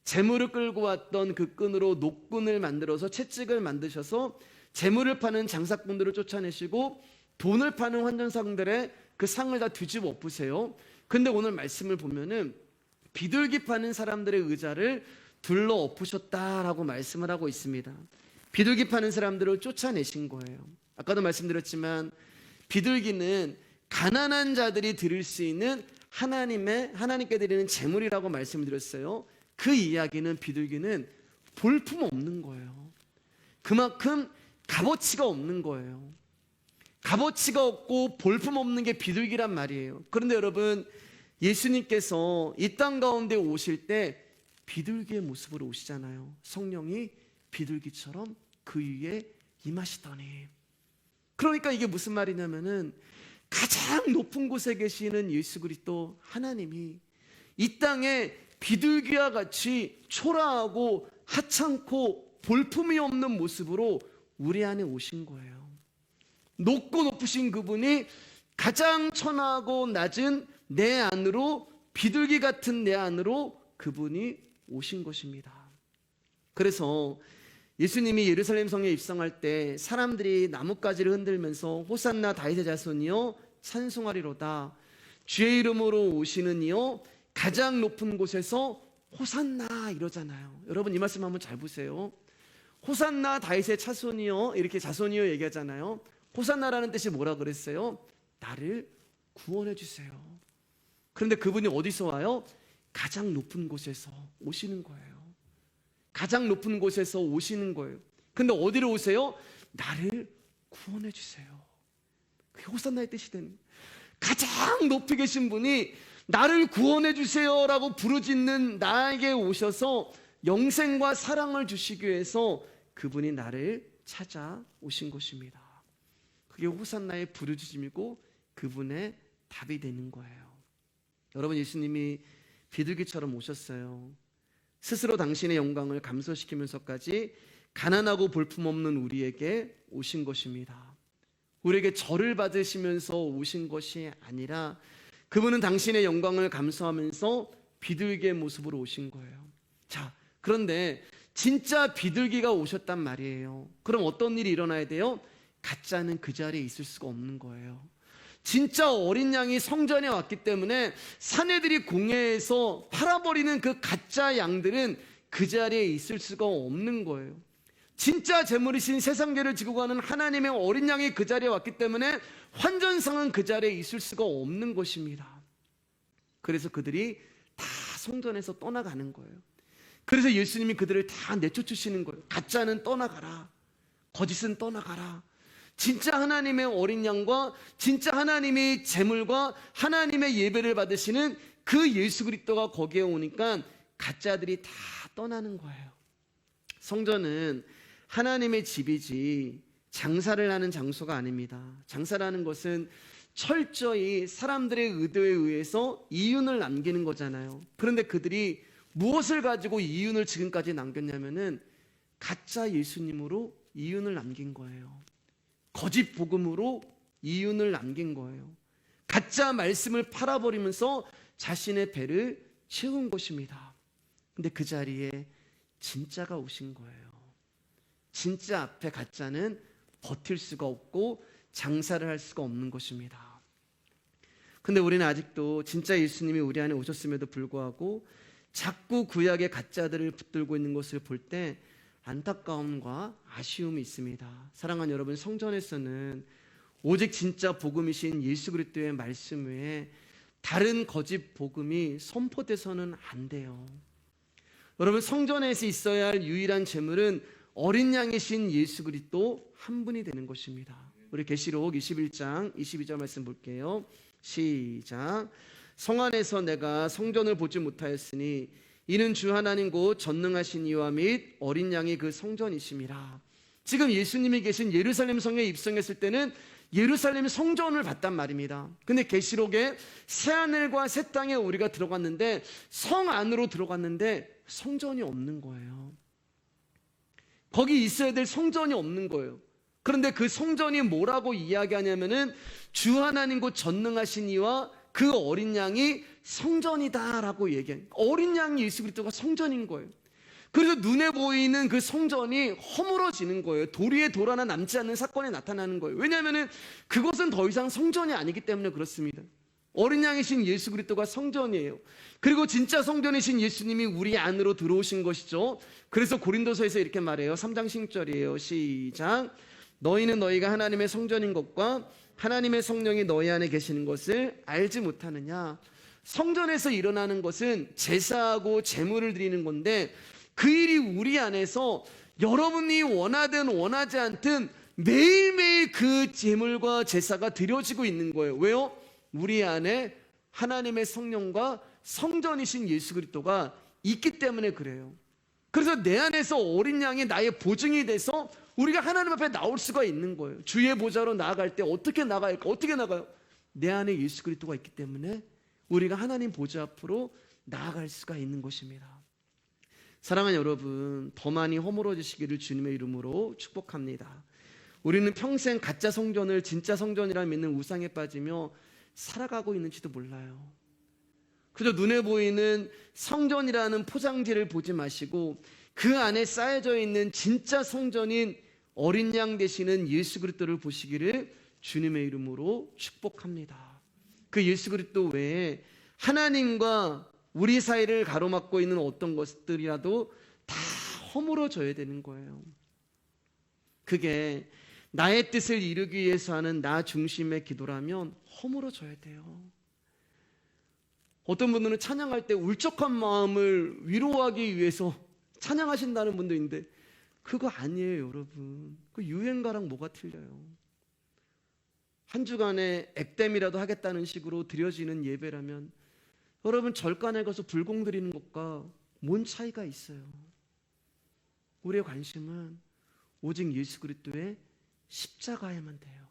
재물을 끌고 왔던 그 끈으로 노끈을 만들어서 채찍을 만드셔서 재물을 파는 장사꾼들을 쫓아내시고 돈을 파는 환전상들의 그 상을 다 뒤집어 엎으세요. 근데 오늘 말씀을 보면은 비둘기 파는 사람들의 의자를 둘러 엎으셨다라고 말씀을 하고 있습니다. 비둘기 파는 사람들을 쫓아내신 거예요. 아까도 말씀드렸지만 비둘기는 가난한 자들이 드릴 수 있는 하나님께 드리는 재물이라고 말씀을 드렸어요. 그 이야기는 비둘기는 볼품 없는 거예요. 그만큼 값어치가 없는 거예요. 값어치가 없고 볼품 없는 게 비둘기란 말이에요. 그런데 여러분, 예수님께서 이 땅 가운데 오실 때 비둘기의 모습으로 오시잖아요. 성령이 비둘기처럼 그 위에 임하시더니. 그러니까 이게 무슨 말이냐면은 가장 높은 곳에 계시는 예수 그리스도 하나님이 이 땅에 비둘기와 같이 초라하고 하찮고 볼품이 없는 모습으로 우리 안에 오신 거예요. 높고 높으신 그분이 가장 천하고 낮은 내 안으로, 비둘기 같은 내 안으로 그분이 오신 것입니다. 그래서 예수님이 예루살렘 성에 입성할 때 사람들이 나뭇가지를 흔들면서 호산나 다윗의 자손이여 찬송하리로다, 주의 이름으로 오시는 이여 가장 높은 곳에서 호산나 이러잖아요. 여러분, 이 말씀 한번 잘 보세요. 호산나 다윗의 자손이여, 이렇게 자손이여 얘기하잖아요. 호산나라는 뜻이 뭐라 그랬어요? 나를 구원해 주세요. 그런데 그분이 어디서 와요? 가장 높은 곳에서 오시는 거예요. 가장 높은 곳에서 오시는 거예요. 근데 어디로 오세요? 나를 구원해 주세요. 그게 호산나의 뜻이 되는, 가장 높이 계신 분이 나를 구원해 주세요라고 부르짖는 나에게 오셔서 영생과 사랑을 주시기 위해서 그분이 나를 찾아오신 것입니다. 그게 호산나의 부르짖음이고 그분의 답이 되는 거예요. 여러분, 예수님이 비둘기처럼 오셨어요. 스스로 당신의 영광을 감소시키면서까지 가난하고 볼품없는 우리에게 오신 것입니다. 우리에게 절을 받으시면서 오신 것이 아니라 그분은 당신의 영광을 감수하면서 비둘기의 모습으로 오신 거예요. 자, 그런데 진짜 비둘기가 오셨단 말이에요. 그럼 어떤 일이 일어나야 돼요? 가짜는 그 자리에 있을 수가 없는 거예요. 진짜 어린 양이 성전에 왔기 때문에 사내들이 공회에서 팔아버리는 그 가짜 양들은 그 자리에 있을 수가 없는 거예요. 진짜 재물이신 세상계를 지고 가는 하나님의 어린 양이 그 자리에 왔기 때문에 환전상은 그 자리에 있을 수가 없는 것입니다. 그래서 그들이 다 성전에서 떠나가는 거예요. 그래서 예수님이 그들을 다 내쫓으시는 거예요. 가짜는 떠나가라, 거짓은 떠나가라. 진짜 하나님의 어린 양과 진짜 하나님의 재물과 하나님의 예배를 받으시는 그 예수 그리스도가 거기에 오니까 가짜들이 다 떠나는 거예요. 성전은 하나님의 집이지 장사를 하는 장소가 아닙니다. 장사라는 것은 철저히 사람들의 의도에 의해서 이윤을 남기는 거잖아요. 그런데 그들이 무엇을 가지고 이윤을 지금까지 남겼냐면은 가짜 예수님으로 이윤을 남긴 거예요. 거짓 복음으로 이윤을 남긴 거예요. 가짜 말씀을 팔아버리면서 자신의 배를 채운 것입니다. 근데 그 자리에 진짜가 오신 거예요. 진짜 앞에 가짜는 버틸 수가 없고 장사를 할 수가 없는 것입니다. 근데 우리는 아직도 진짜 예수님이 우리 안에 오셨음에도 불구하고 자꾸 구약의 가짜들을 붙들고 있는 것을 볼 때 안타까움과 아쉬움이 있습니다. 사랑하는 여러분, 성전에서는 오직 진짜 복음이신 예수 그리스도의 말씀 외에 다른 거짓 복음이 선포돼서는 안 돼요. 여러분, 성전에서 있어야 할 유일한 제물은 어린 양이신 예수 그리스도 한 분이 되는 것입니다. 우리 계시록 21장 22절 말씀 볼게요. 시작. 성 안에서 내가 성전을 보지 못하였으니 이는 주 하나님 곧 전능하신 이와 및 어린 양이 그 성전이심이라. 지금 예수님이 계신 예루살렘 성에 입성했을 때는 예루살렘 성전을 봤단 말입니다. 근데 계시록에 새하늘과 새 땅에 우리가 들어갔는데 성 안으로 들어갔는데 성전이 없는 거예요. 거기 있어야 될 성전이 없는 거예요. 그런데 그 성전이 뭐라고 이야기하냐면은 주 하나님 곧 전능하신 이와 그 어린 양이 성전이다라고 얘기해요. 어린 양 예수 그리스도가 성전인 거예요. 그래서 눈에 보이는 그 성전이 허물어지는 거예요. 도리에 돌 하나 남지 않는 사건이 나타나는 거예요. 왜냐하면 그것은 더 이상 성전이 아니기 때문에 그렇습니다. 어린 양이신 예수 그리스도가 성전이에요. 그리고 진짜 성전이신 예수님이 우리 안으로 들어오신 것이죠. 그래서 고린도서에서 이렇게 말해요. 3장 16절이에요. 시작. 너희는 너희가 하나님의 성전인 것과 하나님의 성령이 너희 안에 계시는 것을 알지 못하느냐. 성전에서 일어나는 것은 제사하고 제물을 드리는 건데 그 일이 우리 안에서 여러분이 원하든 원하지 않든 매일매일 그 제물과 제사가 드려지고 있는 거예요. 왜요? 우리 안에 하나님의 성령과 성전이신 예수 그리스도가 있기 때문에 그래요. 그래서 내 안에서 어린 양이 나의 보증이 돼서 우리가 하나님 앞에 나올 수가 있는 거예요. 주의 보좌로 나아갈 때 어떻게 나갈까? 어떻게 나가요? 내 안에 예수 그리스도가 있기 때문에 우리가 하나님 보좌 앞으로 나아갈 수가 있는 것입니다. 사랑하는 여러분, 더 많이 허물어지시기를 주님의 이름으로 축복합니다. 우리는 평생 가짜 성전을 진짜 성전이라 믿는 우상에 빠지며 살아가고 있는지도 몰라요. 그저 눈에 보이는 성전이라는 포장지를 보지 마시고 그 안에 쌓여져 있는 진짜 성전인 어린 양 되시는 예수 그리스도를 보시기를 주님의 이름으로 축복합니다. 그 예수 그리스도 외에 하나님과 우리 사이를 가로막고 있는 어떤 것들이라도 다 허물어져야 되는 거예요. 그게 나의 뜻을 이루기 위해서 하는 나 중심의 기도라면 허물어져야 돼요. 어떤 분들은 찬양할 때 울적한 마음을 위로하기 위해서 찬양하신다는 분도 있는데 그거 아니에요, 여러분. 그 유행가랑 뭐가 틀려요? 한 주간에 액땜이라도 하겠다는 식으로 드려지는 예배라면 여러분 절간에 가서 불공 드리는 것과 뭔 차이가 있어요? 우리의 관심은 오직 예수 그리스도의 십자가에만 돼요.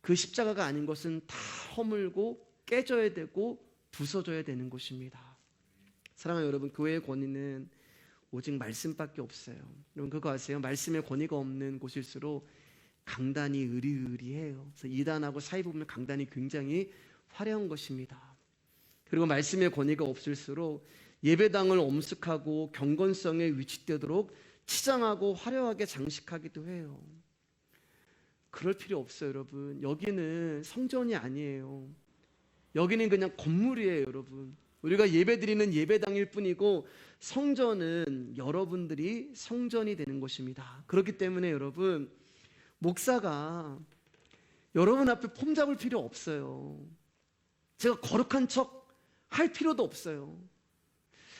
그 십자가가 아닌 것은 다 허물고 깨져야 되고 부서져야 되는 것입니다. 사랑하는 여러분, 교회의 권위는 오직 말씀밖에 없어요. 여러분 그거 아세요? 말씀의 권위가 없는 곳일수록 강단이 으리으리해요. 그래서 이단하고 사이 보면 강단이 굉장히 화려한 것입니다. 그리고 말씀의 권위가 없을수록 예배당을 엄숙하고 경건성에 위치되도록 치장하고 화려하게 장식하기도 해요. 그럴 필요 없어요, 여러분. 여기는 성전이 아니에요. 여기는 그냥 건물이에요, 여러분. 우리가 예배드리는 예배당일 뿐이고 성전은 여러분들이 성전이 되는 것입니다. 그렇기 때문에 여러분, 목사가 여러분 앞에 폼 잡을 필요 없어요. 제가 거룩한 척 할 필요도 없어요.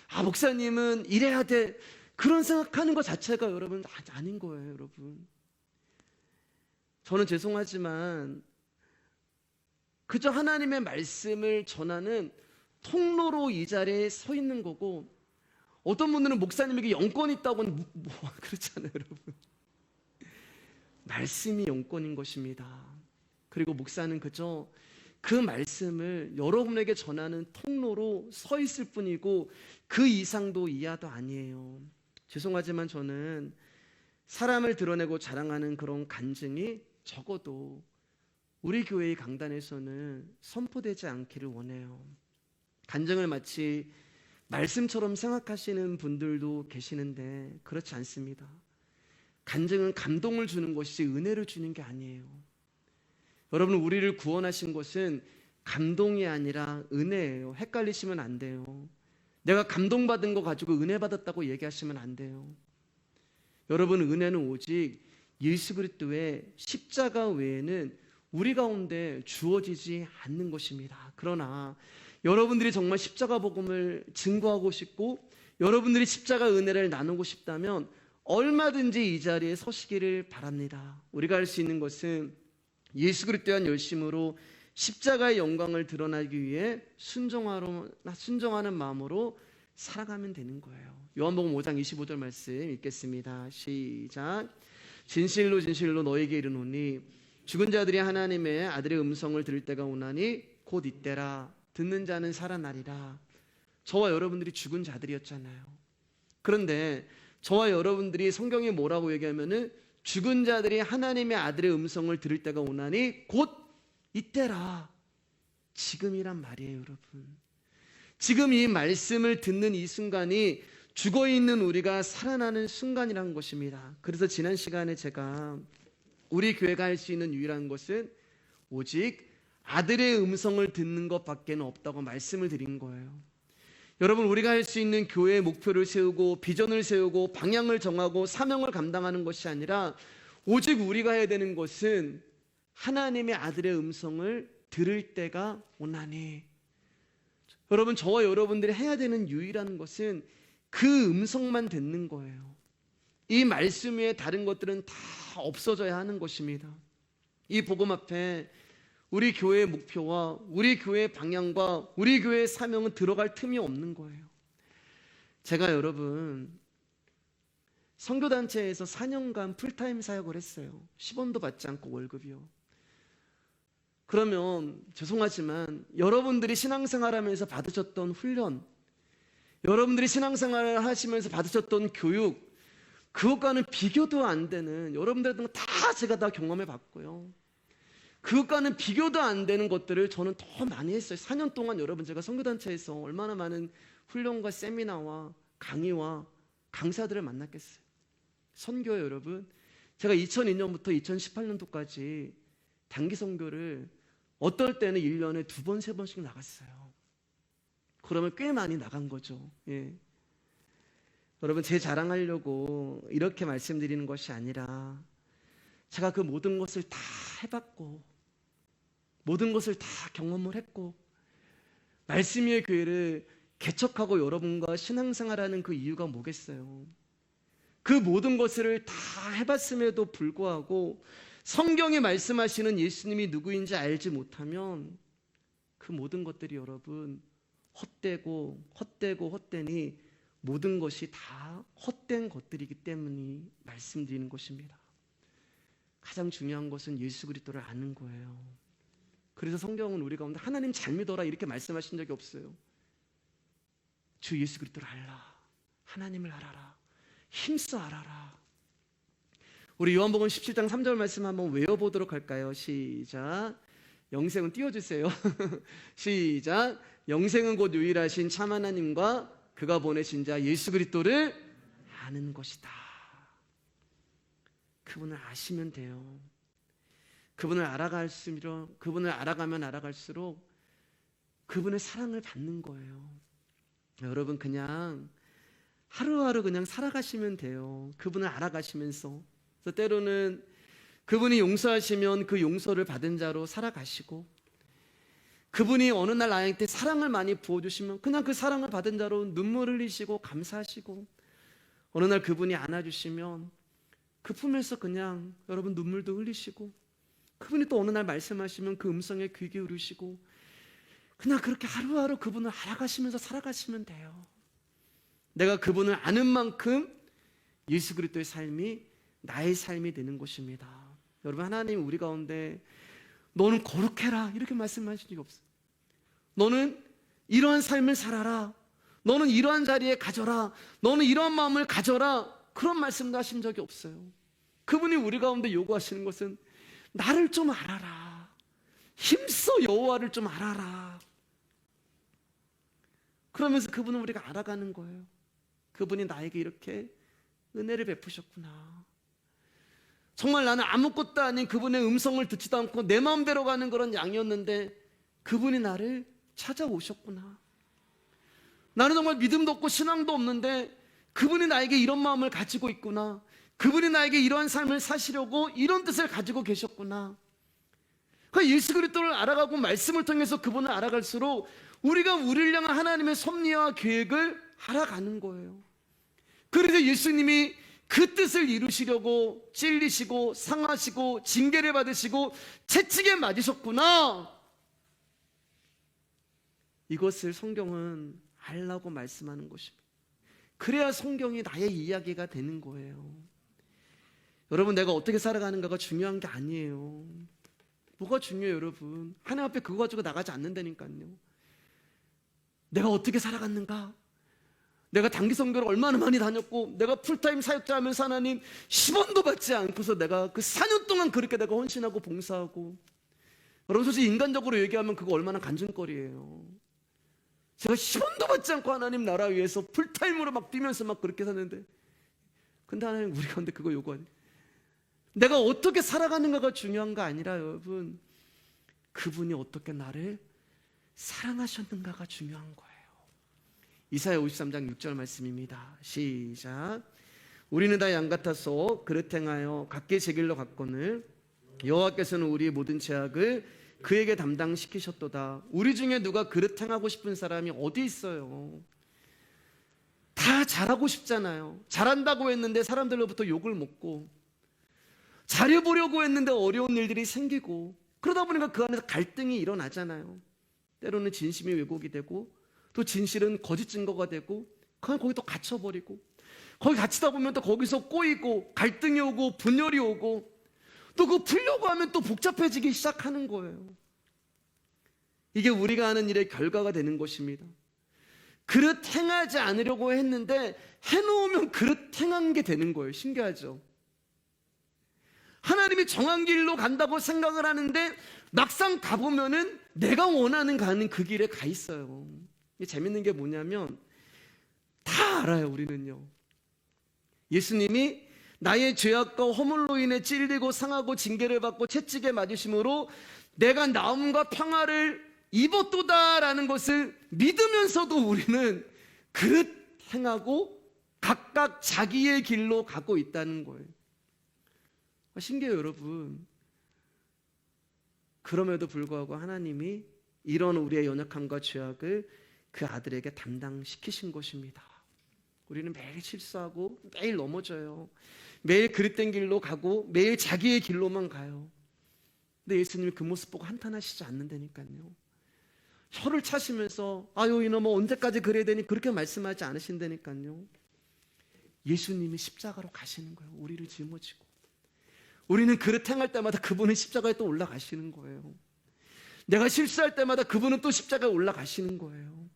아, 목사님은 이래야 돼. 그런 생각하는 것 자체가 여러분 아닌 거예요, 여러분. 저는 죄송하지만 그저 하나님의 말씀을 전하는 통로로 이 자리에 서 있는 거고 어떤 분들은 목사님에게 영권이 있다고는 그렇잖아요, 여러분. 말씀이 영권인 것입니다. 그리고 목사는 그저 그 말씀을 여러분에게 전하는 통로로 서 있을 뿐이고 그 이상도 이하도 아니에요. 죄송하지만 저는 사람을 드러내고 자랑하는 그런 간증이 적어도 우리 교회의 강단에서는 선포되지 않기를 원해요. 간증을 마치 말씀처럼 생각하시는 분들도 계시는데 그렇지 않습니다. 간증은 감동을 주는 것이지 은혜를 주는 게 아니에요. 여러분, 우리를 구원하신 것은 감동이 아니라 은혜예요. 헷갈리시면 안 돼요. 내가 감동받은 거 가지고 은혜 받았다고 얘기하시면 안 돼요. 여러분, 은혜는 오직 예수 그리스도의 십자가 외에는 우리 가운데 주어지지 않는 것입니다. 그러나 여러분들이 정말 십자가 복음을 증거하고 싶고 여러분들이 십자가 은혜를 나누고 싶다면 얼마든지 이 자리에 서시기를 바랍니다. 우리가 할 수 있는 것은 예수 그리스도에 대한 열심으로 십자가의 영광을 드러나기 위해 순종하는 마음으로 살아가면 되는 거예요. 요한복음 5장 25절 말씀 읽겠습니다. 시작. 진실로 진실로 너에게 이르노니 죽은 자들이 하나님의 아들의 음성을 들을 때가 오나니 곧 이때라. 듣는 자는 살아나리라. 저와 여러분들이 죽은 자들이었잖아요. 그런데 저와 여러분들이 성경에 뭐라고 얘기하면은 죽은 자들이 하나님의 아들의 음성을 들을 때가 오나니 곧 이때라. 지금이란 말이에요, 여러분. 지금 이 말씀을 듣는 이 순간이 죽어있는 우리가 살아나는 순간이라는 것입니다. 그래서 지난 시간에 제가 우리 교회가 할 수 있는 유일한 것은 오직 아들의 음성을 듣는 것밖에는 없다고 말씀을 드린 거예요. 여러분, 우리가 할 수 있는 교회의 목표를 세우고 비전을 세우고 방향을 정하고 사명을 감당하는 것이 아니라 오직 우리가 해야 되는 것은 하나님의 아들의 음성을 들을 때가 오나니. 여러분, 저와 여러분들이 해야 되는 유일한 것은 그 음성만 듣는 거예요. 이 말씀 외에 다른 것들은 다 없어져야 하는 것입니다. 이 복음 앞에 우리 교회의 목표와 우리 교회의 방향과 우리 교회의 사명은 들어갈 틈이 없는 거예요. 제가 여러분 선교단체에서 4년간 풀타임 사역을 했어요. 10원도 받지 않고 월급이요. 그러면 죄송하지만 여러분들이 신앙생활하면서 받으셨던 훈련, 여러분들이 신앙생활을 하시면서 받으셨던 교육, 그것과는 비교도 안 되는, 여러분들은 다 제가 다 경험해 봤고요. 그것과는 비교도 안 되는 것들을 저는 더 많이 했어요. 4년 동안 여러분, 제가 선교단체에서 얼마나 많은 훈련과 세미나와 강의와 강사들을 만났겠어요. 선교요, 여러분. 제가 2002년부터 2018년도까지 단기 선교를 어떨 때는 1년에 2번, 3번씩 나갔어요. 그러면 꽤 많이 나간 거죠. 예. 여러분, 제 자랑하려고 이렇게 말씀드리는 것이 아니라 제가 그 모든 것을 다 해봤고 모든 것을 다 경험을 했고 말씀 위의 교회를 개척하고 여러분과 신앙생활하는 그 이유가 뭐겠어요? 그 모든 것을 다 해봤음에도 불구하고 성경에 말씀하시는 예수님이 누구인지 알지 못하면 그 모든 것들이 여러분 헛되니 모든 것이 다 헛된 것들이기 때문에 말씀드리는 것입니다. 가장 중요한 것은 예수 그리스도를 아는 거예요. 그래서 성경은 우리 가운데 하나님 잘 믿어라 이렇게 말씀하신 적이 없어요. 주 예수 그리스도를 알라. 하나님을 알아라. 힘써 알아라. 우리 요한복음 17장 3절 말씀 한번 외워보도록 할까요? 시작. 영생은 띄워주세요. 시작. 영생은 곧 유일하신 참 하나님과 그가 보내신 자 예수 그리스도를 아는 것이다. 그분을 아시면 돼요. 그분을 알아갈수록, 그분을 알아가면 알아갈수록 그분의 사랑을 받는 거예요. 여러분, 그냥 하루하루 그냥 살아가시면 돼요. 그분을 알아가시면서. 그래서 때로는 그분이 용서하시면 그 용서를 받은 자로 살아가시고, 그분이 어느 날 나한테 사랑을 많이 부어주시면 그냥 그 사랑을 받은 자로 눈물 흘리시고 감사하시고, 어느 날 그분이 안아주시면 그 품에서 그냥 여러분 눈물도 흘리시고, 그분이 또 어느 날 말씀하시면 그 음성에 귀 기울이시고, 그냥 그렇게 하루하루 그분을 알아가시면서 살아가시면 돼요. 내가 그분을 아는 만큼 예수 그리스도의 삶이 나의 삶이 되는 것입니다. 여러분, 하나님 우리 가운데 너는 거룩해라 이렇게 말씀하신 적이 없어요. 너는 이러한 삶을 살아라, 너는 이러한 자리에 가져라, 너는 이러한 마음을 가져라, 그런 말씀도 하신 적이 없어요. 그분이 우리 가운데 요구하시는 것은 나를 좀 알아라, 힘써 여호와를 좀 알아라. 그러면서 그분은 우리가 알아가는 거예요. 그분이 나에게 이렇게 은혜를 베푸셨구나. 정말 나는 아무것도 아닌 그분의 음성을 듣지도 않고 내 마음대로 가는 그런 양이었는데 그분이 나를 찾아오셨구나. 나는 정말 믿음도 없고 신앙도 없는데 그분이 나에게 이런 마음을 가지고 있구나. 그분이 나에게 이러한 삶을 사시려고 이런 뜻을 가지고 계셨구나. 그러니까 예수 그리스도를 알아가고 말씀을 통해서 그분을 알아갈수록 우리가 우리를 향한 하나님의 섭리와 계획을 알아가는 거예요. 그래서 예수님이 그 뜻을 이루시려고 찔리시고 상하시고 징계를 받으시고 채찍에 맞으셨구나. 이것을 성경은 알라고 말씀하는 것입니다. 그래야 성경이 나의 이야기가 되는 거예요. 여러분, 내가 어떻게 살아가는가가 중요한 게 아니에요. 뭐가 중요해요, 여러분? 하나님 앞에 그거 가지고 나가지 않는다니까요. 내가 어떻게 살아갔는가? 내가 단기 선교를 얼마나 많이 다녔고 내가 풀타임 사역자 하면서 하나님 10원도 받지 않고서 내가 그 4년 동안 그렇게 내가 헌신하고 봉사하고, 여러분 솔직히 인간적으로 얘기하면 그거 얼마나 간증거리예요. 제가 10원도 받지 않고 하나님 나라 위해서 풀타임으로 막 뛰면서 막 그렇게 사는데, 근데 하나님 우리 가운데 그거 요구하니 내가 어떻게 살아가는가가 중요한 거 아니라 여러분, 그분이 어떻게 나를 사랑하셨는가가 중요한 거예요. 이사야 53장 6절 말씀입니다. 시작. 우리는 다 양 같아서 그릇 행하여 각기 제 길로 갔거늘 여호와께서는 우리의 모든 죄악을 그에게 담당시키셨도다. 우리 중에 누가 그릇 행하고 싶은 사람이 어디 있어요? 다 잘하고 싶잖아요. 잘한다고 했는데 사람들로부터 욕을 먹고, 잘해보려고 했는데 어려운 일들이 생기고, 그러다 보니까 그 안에서 갈등이 일어나잖아요. 때로는 진심이 왜곡이 되고 또 진실은 거짓 증거가 되고, 그냥 거기 또 갇혀버리고, 거기 갇히다 보면 또 거기서 꼬이고 갈등이 오고 분열이 오고, 또 그거 풀려고 하면 또 복잡해지기 시작하는 거예요. 이게 우리가 하는 일의 결과가 되는 것입니다. 그릇 행하지 않으려고 했는데 해놓으면 그릇 행한 게 되는 거예요. 신기하죠? 하나님이 정한 길로 간다고 생각을 하는데 막상 가보면은 내가 원하는 가는 그 길에 가 있어요. 재밌는 게 뭐냐면 다 알아요. 우리는요, 예수님이 나의 죄악과 허물로 인해 찔리고 상하고 징계를 받고 채찍에 맞으심으로 내가 나음과 평화를 입었도다라는 것을 믿으면서도 우리는 그릇 행하고 각각 자기의 길로 가고 있다는 거예요. 신기해요, 여러분. 그럼에도 불구하고 하나님이 이런 우리의 연약함과 죄악을 그 아들에게 담당시키신 것입니다. 우리는 매일 실수하고 매일 넘어져요. 매일 그릇된 길로 가고 매일 자기의 길로만 가요. 근데 예수님이 그 모습 보고 한탄하시지 않는다니까요. 혀를 차시면서 아유 이놈아 언제까지 그래야 되니 그렇게 말씀하지 않으신다니까요. 예수님이 십자가로 가시는 거예요. 우리를 짊어지고. 우리는 그릇 행할 때마다 그분은 십자가에 또 올라가시는 거예요. 내가 실수할 때마다 그분은 또 십자가에 올라가시는 거예요.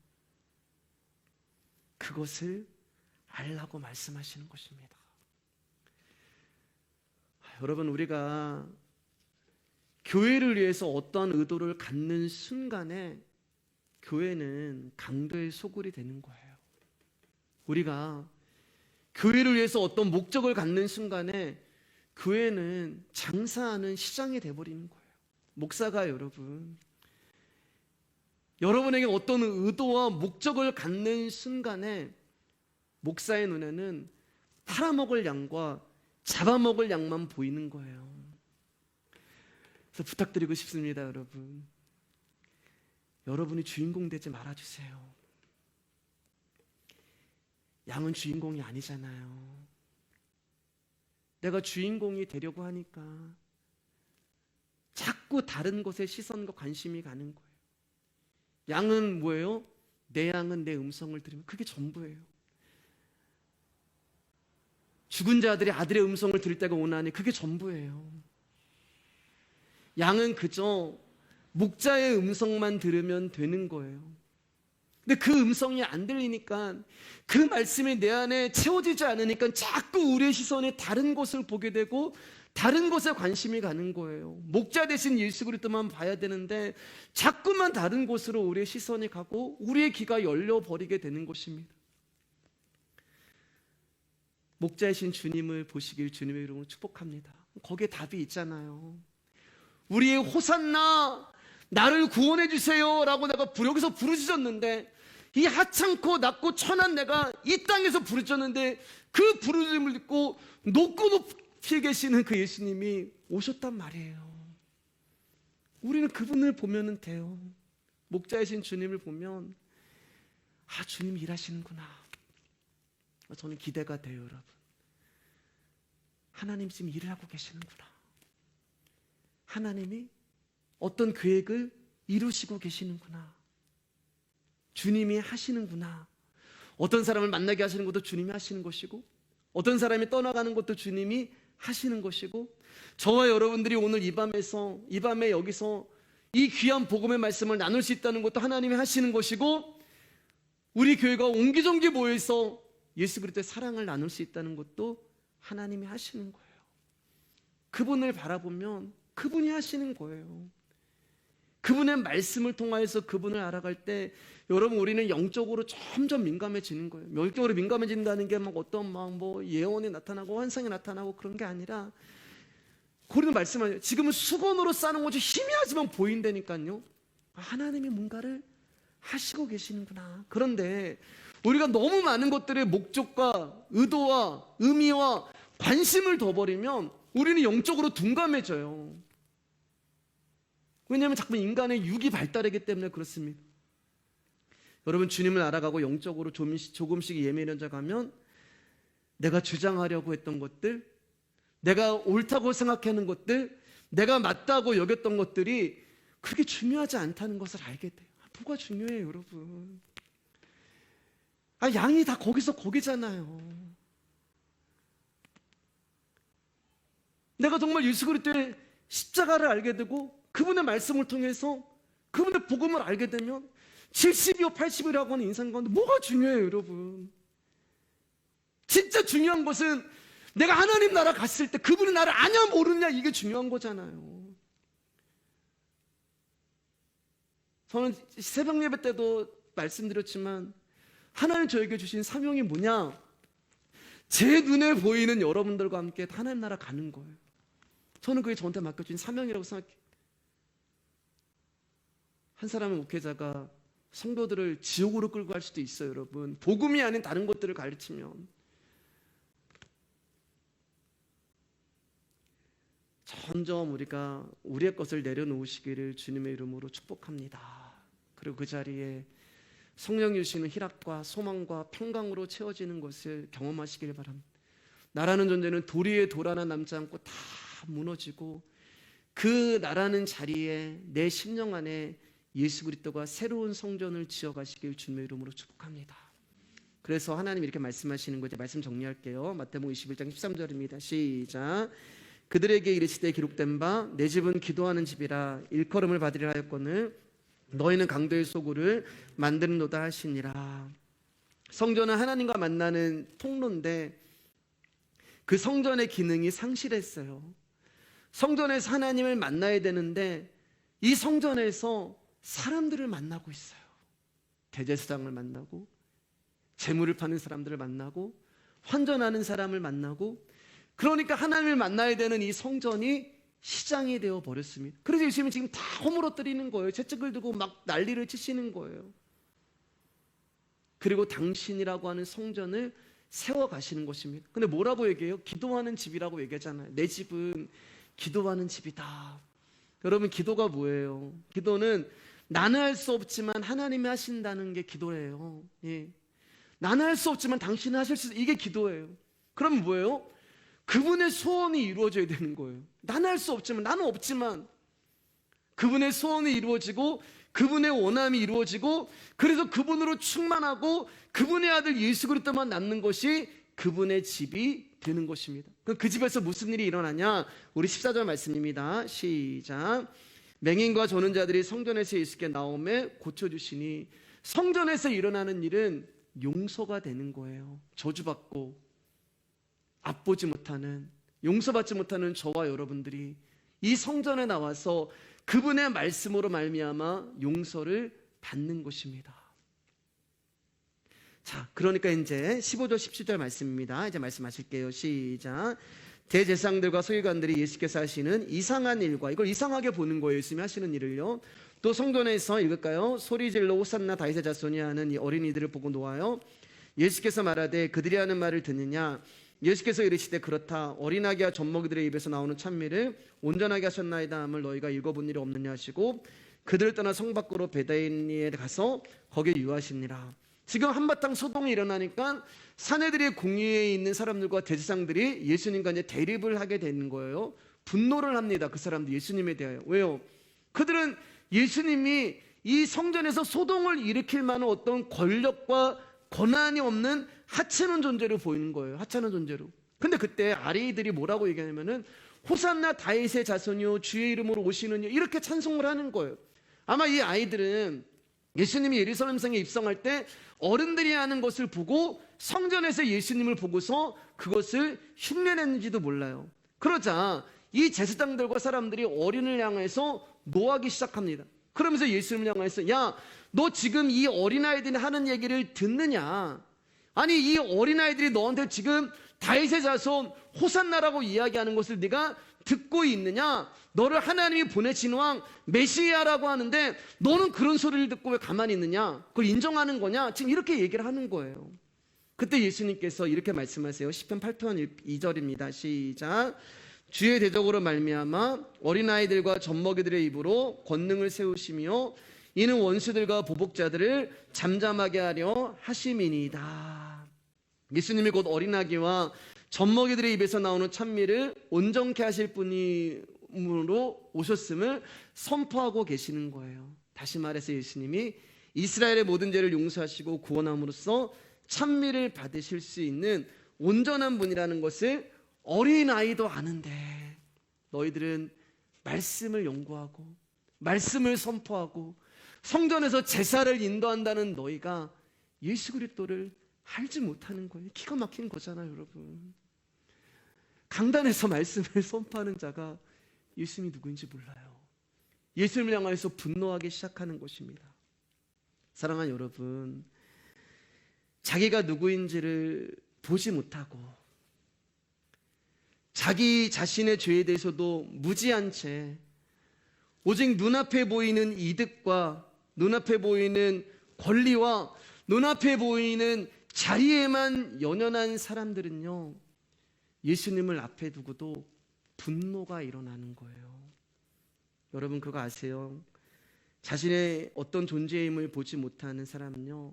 그것을 알라고 말씀하시는 것입니다. 여러분, 우리가 교회를 위해서 어떤 의도를 갖는 순간에 교회는 강도의 소굴이 되는 거예요. 우리가 교회를 위해서 어떤 목적을 갖는 순간에 교회는 장사하는 시장이 돼버리는 거예요. 목사가 여러분에게 어떤 의도와 목적을 갖는 순간에 목사의 눈에는 팔아먹을 양과 잡아먹을 양만 보이는 거예요. 그래서 부탁드리고 싶습니다, 여러분. 여러분이 주인공 되지 말아주세요. 양은 주인공이 아니잖아요. 내가 주인공이 되려고 하니까 자꾸 다른 곳에 시선과 관심이 가는 거예요. 양은 뭐예요? 내 양은 내 음성을 들으면 그게 전부예요. 죽은 자들이 아들의 음성을 들을 때가 오나니 그게 전부예요. 양은 그저 목자의 음성만 들으면 되는 거예요. 근데 그 음성이 안 들리니까, 그 말씀이 내 안에 채워지지 않으니까 자꾸 우리의 시선이 다른 곳을 보게 되고 다른 곳에 관심이 가는 거예요. 목자 대신 예수 그리스도만 봐야 되는데 자꾸만 다른 곳으로 우리의 시선이 가고 우리의 귀가 열려버리게 되는 것입니다. 목자이신 주님을 보시길 주님의 이름으로 축복합니다. 거기에 답이 있잖아요. 우리의 호산나, 나를 구원해 주세요 라고 내가 여기서 부르짖었는데, 이 하찮고 낮고 천한 내가 이 땅에서 부르짖었는데 그 부르짖음을 듣고 높고 높이 계시는 그 예수님이 오셨단 말이에요. 우리는 그분을 보면 돼요. 목자이신 주님을 보면, 아, 주님이 일하시는구나. 저는 기대가 돼요. 여러분, 하나님 지금 일을 하고 계시는구나. 하나님이 어떤 계획을 이루시고 계시는구나. 주님이 하시는구나. 어떤 사람을 만나게 하시는 것도 주님이 하시는 것이고, 어떤 사람이 떠나가는 것도 주님이 하시는 것이고, 저와 여러분들이 오늘 이 밤에 여기서 이 귀한 복음의 말씀을 나눌 수 있다는 것도 하나님이 하시는 것이고, 우리 교회가 옹기종기 모여서 예수 그리스도의 사랑을 나눌 수 있다는 것도 하나님이 하시는 거예요. 그분을 바라보면 그분이 하시는 거예요. 그분의 말씀을 통하여서 그분을 알아갈 때, 여러분, 우리는 영적으로 점점 민감해지는 거예요. 영적으로 민감해진다는 게 막 어떤 뭐 예언이 나타나고 환상이 나타나고 그런 게 아니라, 고린도 말씀하세요. 지금은 수건으로 싸는 것이 희미하지만 보인다니까요. 하나님이 뭔가를 하시고 계시는구나. 그런데 우리가 너무 많은 것들의 목적과 의도와 의미와 관심을 둬버리면 우리는 영적으로 둔감해져요. 왜냐하면 자꾸 인간의 육이 발달하기 때문에 그렇습니다. 여러분, 주님을 알아가고 영적으로 조금씩 예민해져 가면 내가 주장하려고 했던 것들, 내가 옳다고 생각하는 것들, 내가 맞다고 여겼던 것들이 그렇게 중요하지 않다는 것을 알게 돼요. 뭐가 중요해요, 여러분? 양이 다 거기서 거기잖아요. 내가 정말 예수 그리스도의 십자가를 알게 되고 그분의 말씀을 통해서 그분의 복음을 알게 되면 70이요 80이라고 하는 인생 가운데 뭐가 중요해요, 여러분? 진짜 중요한 것은 내가 하나님 나라 갔을 때 그분이 나를 아냐 모르냐, 이게 중요한 거잖아요. 저는 새벽 예배 때도 말씀드렸지만, 하나님 저에게 주신 사명이 뭐냐? 제 눈에 보이는 여러분들과 함께 하나님 나라 가는 거예요. 저는 그게 저한테 맡겨진 사명이라고 생각해요. 한 사람의 목회자가 성도들을 지옥으로 끌고 갈 수도 있어요, 여러분. 복음이 아닌 다른 것들을 가르치면. 점점 우리가 우리의 것을 내려놓으시기를 주님의 이름으로 축복합니다. 그리고 그 자리에 성령 주시는 희락과 소망과 평강으로 채워지는 것을 경험하시길 바랍니다. 나라는 존재는 도리에 돌 하나 남지 않고 다 무너지고, 그 나라는 자리에 내 심령 안에 예수 그리스도가 새로운 성전을 지어가시길 주님의 이름으로 축복합니다. 그래서 하나님 이렇게 말씀하시는 거죠. 말씀 정리할게요. 마태복음 21장 13절입니다. 시작. 그들에게 이르시되 기록된 바 내 집은 기도하는 집이라 일컬음을 받으리라 하였거늘 너희는 강도의 소굴을 만드는도다 하시니라. 성전은 하나님과 만나는 통로인데 그 성전의 기능이 상실했어요. 성전에서 하나님을 만나야 되는데 이 성전에서 사람들을 만나고 있어요. 대제사장을 만나고, 재물을 파는 사람들을 만나고, 환전하는 사람을 만나고, 그러니까 하나님을 만나야 되는 이 성전이 시장이 되어 버렸습니다. 그래서 예수님이 지금 다 허물어뜨리는 거예요. 채찍을 들고 막 난리를 치시는 거예요. 그리고 당신이라고 하는 성전을 세워가시는 것입니다. 근데 뭐라고 얘기해요? 기도하는 집이라고 얘기하잖아요. 내 집은 기도하는 집이다. 여러분, 기도가 뭐예요? 기도는 나는 할 수 없지만 하나님이 하신다는 게 기도예요. 예. 나는 할 수 없지만 당신은 하실 수 있어요. 이게 기도예요. 그럼 뭐예요? 그분의 소원이 이루어져야 되는 거예요. 나는 할 수 없지만, 나는 없지만 그분의 소원이 이루어지고 그분의 원함이 이루어지고, 그래서 그분으로 충만하고 그분의 아들 예수 그리스도만 남는 것이 그분의 집이 되는 것입니다. 그럼 그 집에서 무슨 일이 일어나냐? 우리 14절 말씀입니다. 시작. 맹인과 조는 자들이 성전에서 예수께 나오매 고쳐주시니, 성전에서 일어나는 일은 용서가 되는 거예요. 저주받고 앞보지 못하는, 용서받지 못하는 저와 여러분들이 이 성전에 나와서 그분의 말씀으로 말미암아 용서를 받는 것입니다. 자, 그러니까 이제 15절 17절 말씀입니다. 이제 말씀하실게요. 시작. 대제사장들과 서기관들이 예수께서 하시는 이상한 일과, 이걸 이상하게 보는 거예요. 예수님이 하시는 일을요. 또 성전에서 읽을까요? 소리질러 호산나 다윗의 자손이 하는 이 어린이들을 보고 놓아요. 예수께서 말하되 그들이 하는 말을 듣느냐? 예수께서 이르시되 그렇다. 어린아기와 젖먹이들의 입에서 나오는 찬미를 온전하게 하셨나이다 함을 너희가 읽어본 일이 없느냐 하시고, 그들을 떠나 성 밖으로 베다니에 가서 거기에 유하시니라. 지금 한바탕 소동이 일어나니까 사내들의 공의에 있는 사람들과 대제사장들이 예수님과 이제 대립을 하게 되는 거예요. 분노를 합니다. 그 사람들 예수님에 대하여. 왜요? 그들은 예수님이 이 성전에서 소동을 일으킬 만한 어떤 권력과 권한이 없는 하찮은 존재로 보이는 거예요. 하찮은 존재로. 근데 그때 아리들이 뭐라고 얘기하냐면은 호산나 다윗의 자손이요 주의 이름으로 오시느니, 이렇게 찬송을 하는 거예요. 아마 이 아이들은 예수님이 예루살렘 성에 입성할 때 어른들이 하는 것을 보고 성전에서 예수님을 보고서 그것을 흉내냈는지도 몰라요. 그러자 이 제사장들과 사람들이 어린을 향해서 노하기 시작합니다. 그러면서 예수님을 향해서, 야, 너 지금 이 어린아이들이 하는 얘기를 듣느냐? 아니, 이 어린아이들이 너한테 지금 다윗의 자손 호산나라고 이야기하는 것을 네가 듣고 있느냐? 너를 하나님이 보내신 왕 메시아라고 하는데 너는 그런 소리를 듣고 왜 가만히 있느냐? 그걸 인정하는 거냐? 지금 이렇게 얘기를 하는 거예요. 그때 예수님께서 이렇게 말씀하세요. 시편 8편 2절입니다. 시작. 주의 대적으로 말미암아 어린아이들과 젖먹이들의 입으로 권능을 세우시며 이는 원수들과 보복자들을 잠잠하게 하려 하심이니이다. 예수님이 곧 어린아기와 젖먹이들의 입에서 나오는 찬미를 온전케 하실 분으로 오셨음을 선포하고 계시는 거예요. 다시 말해서 예수님이 이스라엘의 모든 죄를 용서하시고 구원함으로써 찬미를 받으실 수 있는 온전한 분이라는 것을 어린아이도 아는데, 너희들은 말씀을 연구하고 말씀을 선포하고 성전에서 제사를 인도한다는 너희가 예수 그리스도를 알지 못하는 거예요. 기가 막힌 거잖아요, 여러분. 강단에서 말씀을 선포하는 자가 예수님이 누구인지 몰라요. 예수님을 향해서 분노하기 시작하는 것입니다. 사랑하는 여러분, 자기가 누구인지를 보지 못하고 자기 자신의 죄에 대해서도 무지한 채 오직 눈앞에 보이는 이득과 눈앞에 보이는 권리와 눈앞에 보이는 자리에만 연연한 사람들은요, 예수님을 앞에 두고도 분노가 일어나는 거예요. 여러분 그거 아세요? 자신의 어떤 존재의 힘을 보지 못하는 사람은요,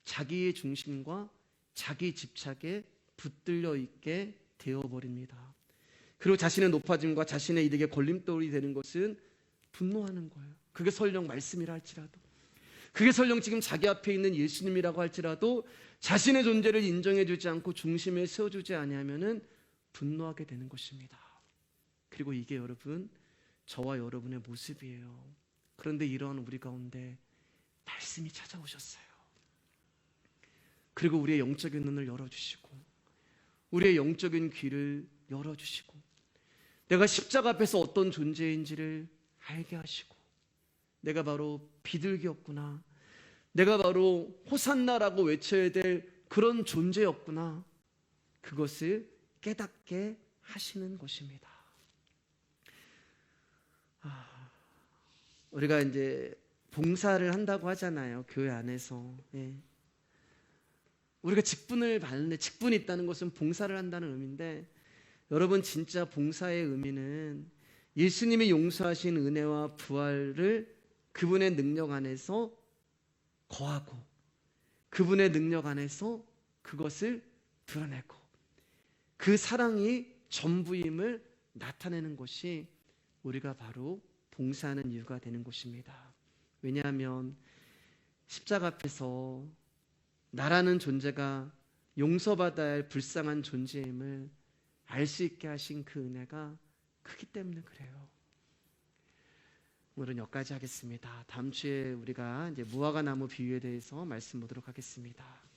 자기의 중심과 자기 집착에 붙들려 있게 되어버립니다. 그리고 자신의 높아짐과 자신의 이득에 걸림돌이 되는 것은 분노하는 거예요. 그게 설령 말씀이라 할지라도, 그게 설령 지금 자기 앞에 있는 예수님이라고 할지라도 자신의 존재를 인정해주지 않고 중심에 세워주지 아니하면은 분노하게 되는 것입니다. 그리고 이게 여러분, 저와 여러분의 모습이에요. 그런데 이러한 우리 가운데 말씀이 찾아오셨어요. 그리고 우리의 영적인 눈을 열어주시고 우리의 영적인 귀를 열어주시고 내가 십자가 앞에서 어떤 존재인지를 알게 하시고, 내가 바로 비둘기였구나, 내가 바로 호산나라고 외쳐야 될 그런 존재였구나, 그것을 깨닫게 하시는 것입니다. 우리가 이제 봉사를 한다고 하잖아요, 교회 안에서. 예. 우리가 직분을 받는데, 직분이 있다는 것은 봉사를 한다는 의미인데, 여러분 진짜 봉사의 의미는 예수님이 용서하신 은혜와 부활을 그분의 능력 안에서 거하고 그분의 능력 안에서 그것을 드러내고 그 사랑이 전부임을 나타내는 것이 우리가 바로 봉사하는 이유가 되는 것입니다. 왜냐하면 십자가 앞에서 나라는 존재가 용서받아야 할 불쌍한 존재임을 알 수 있게 하신 그 은혜가 크기 때문에 그래요. 오늘은 여기까지 하겠습니다. 다음 주에 우리가 이제 무화과 나무 비유에 대해서 말씀 보도록 하겠습니다.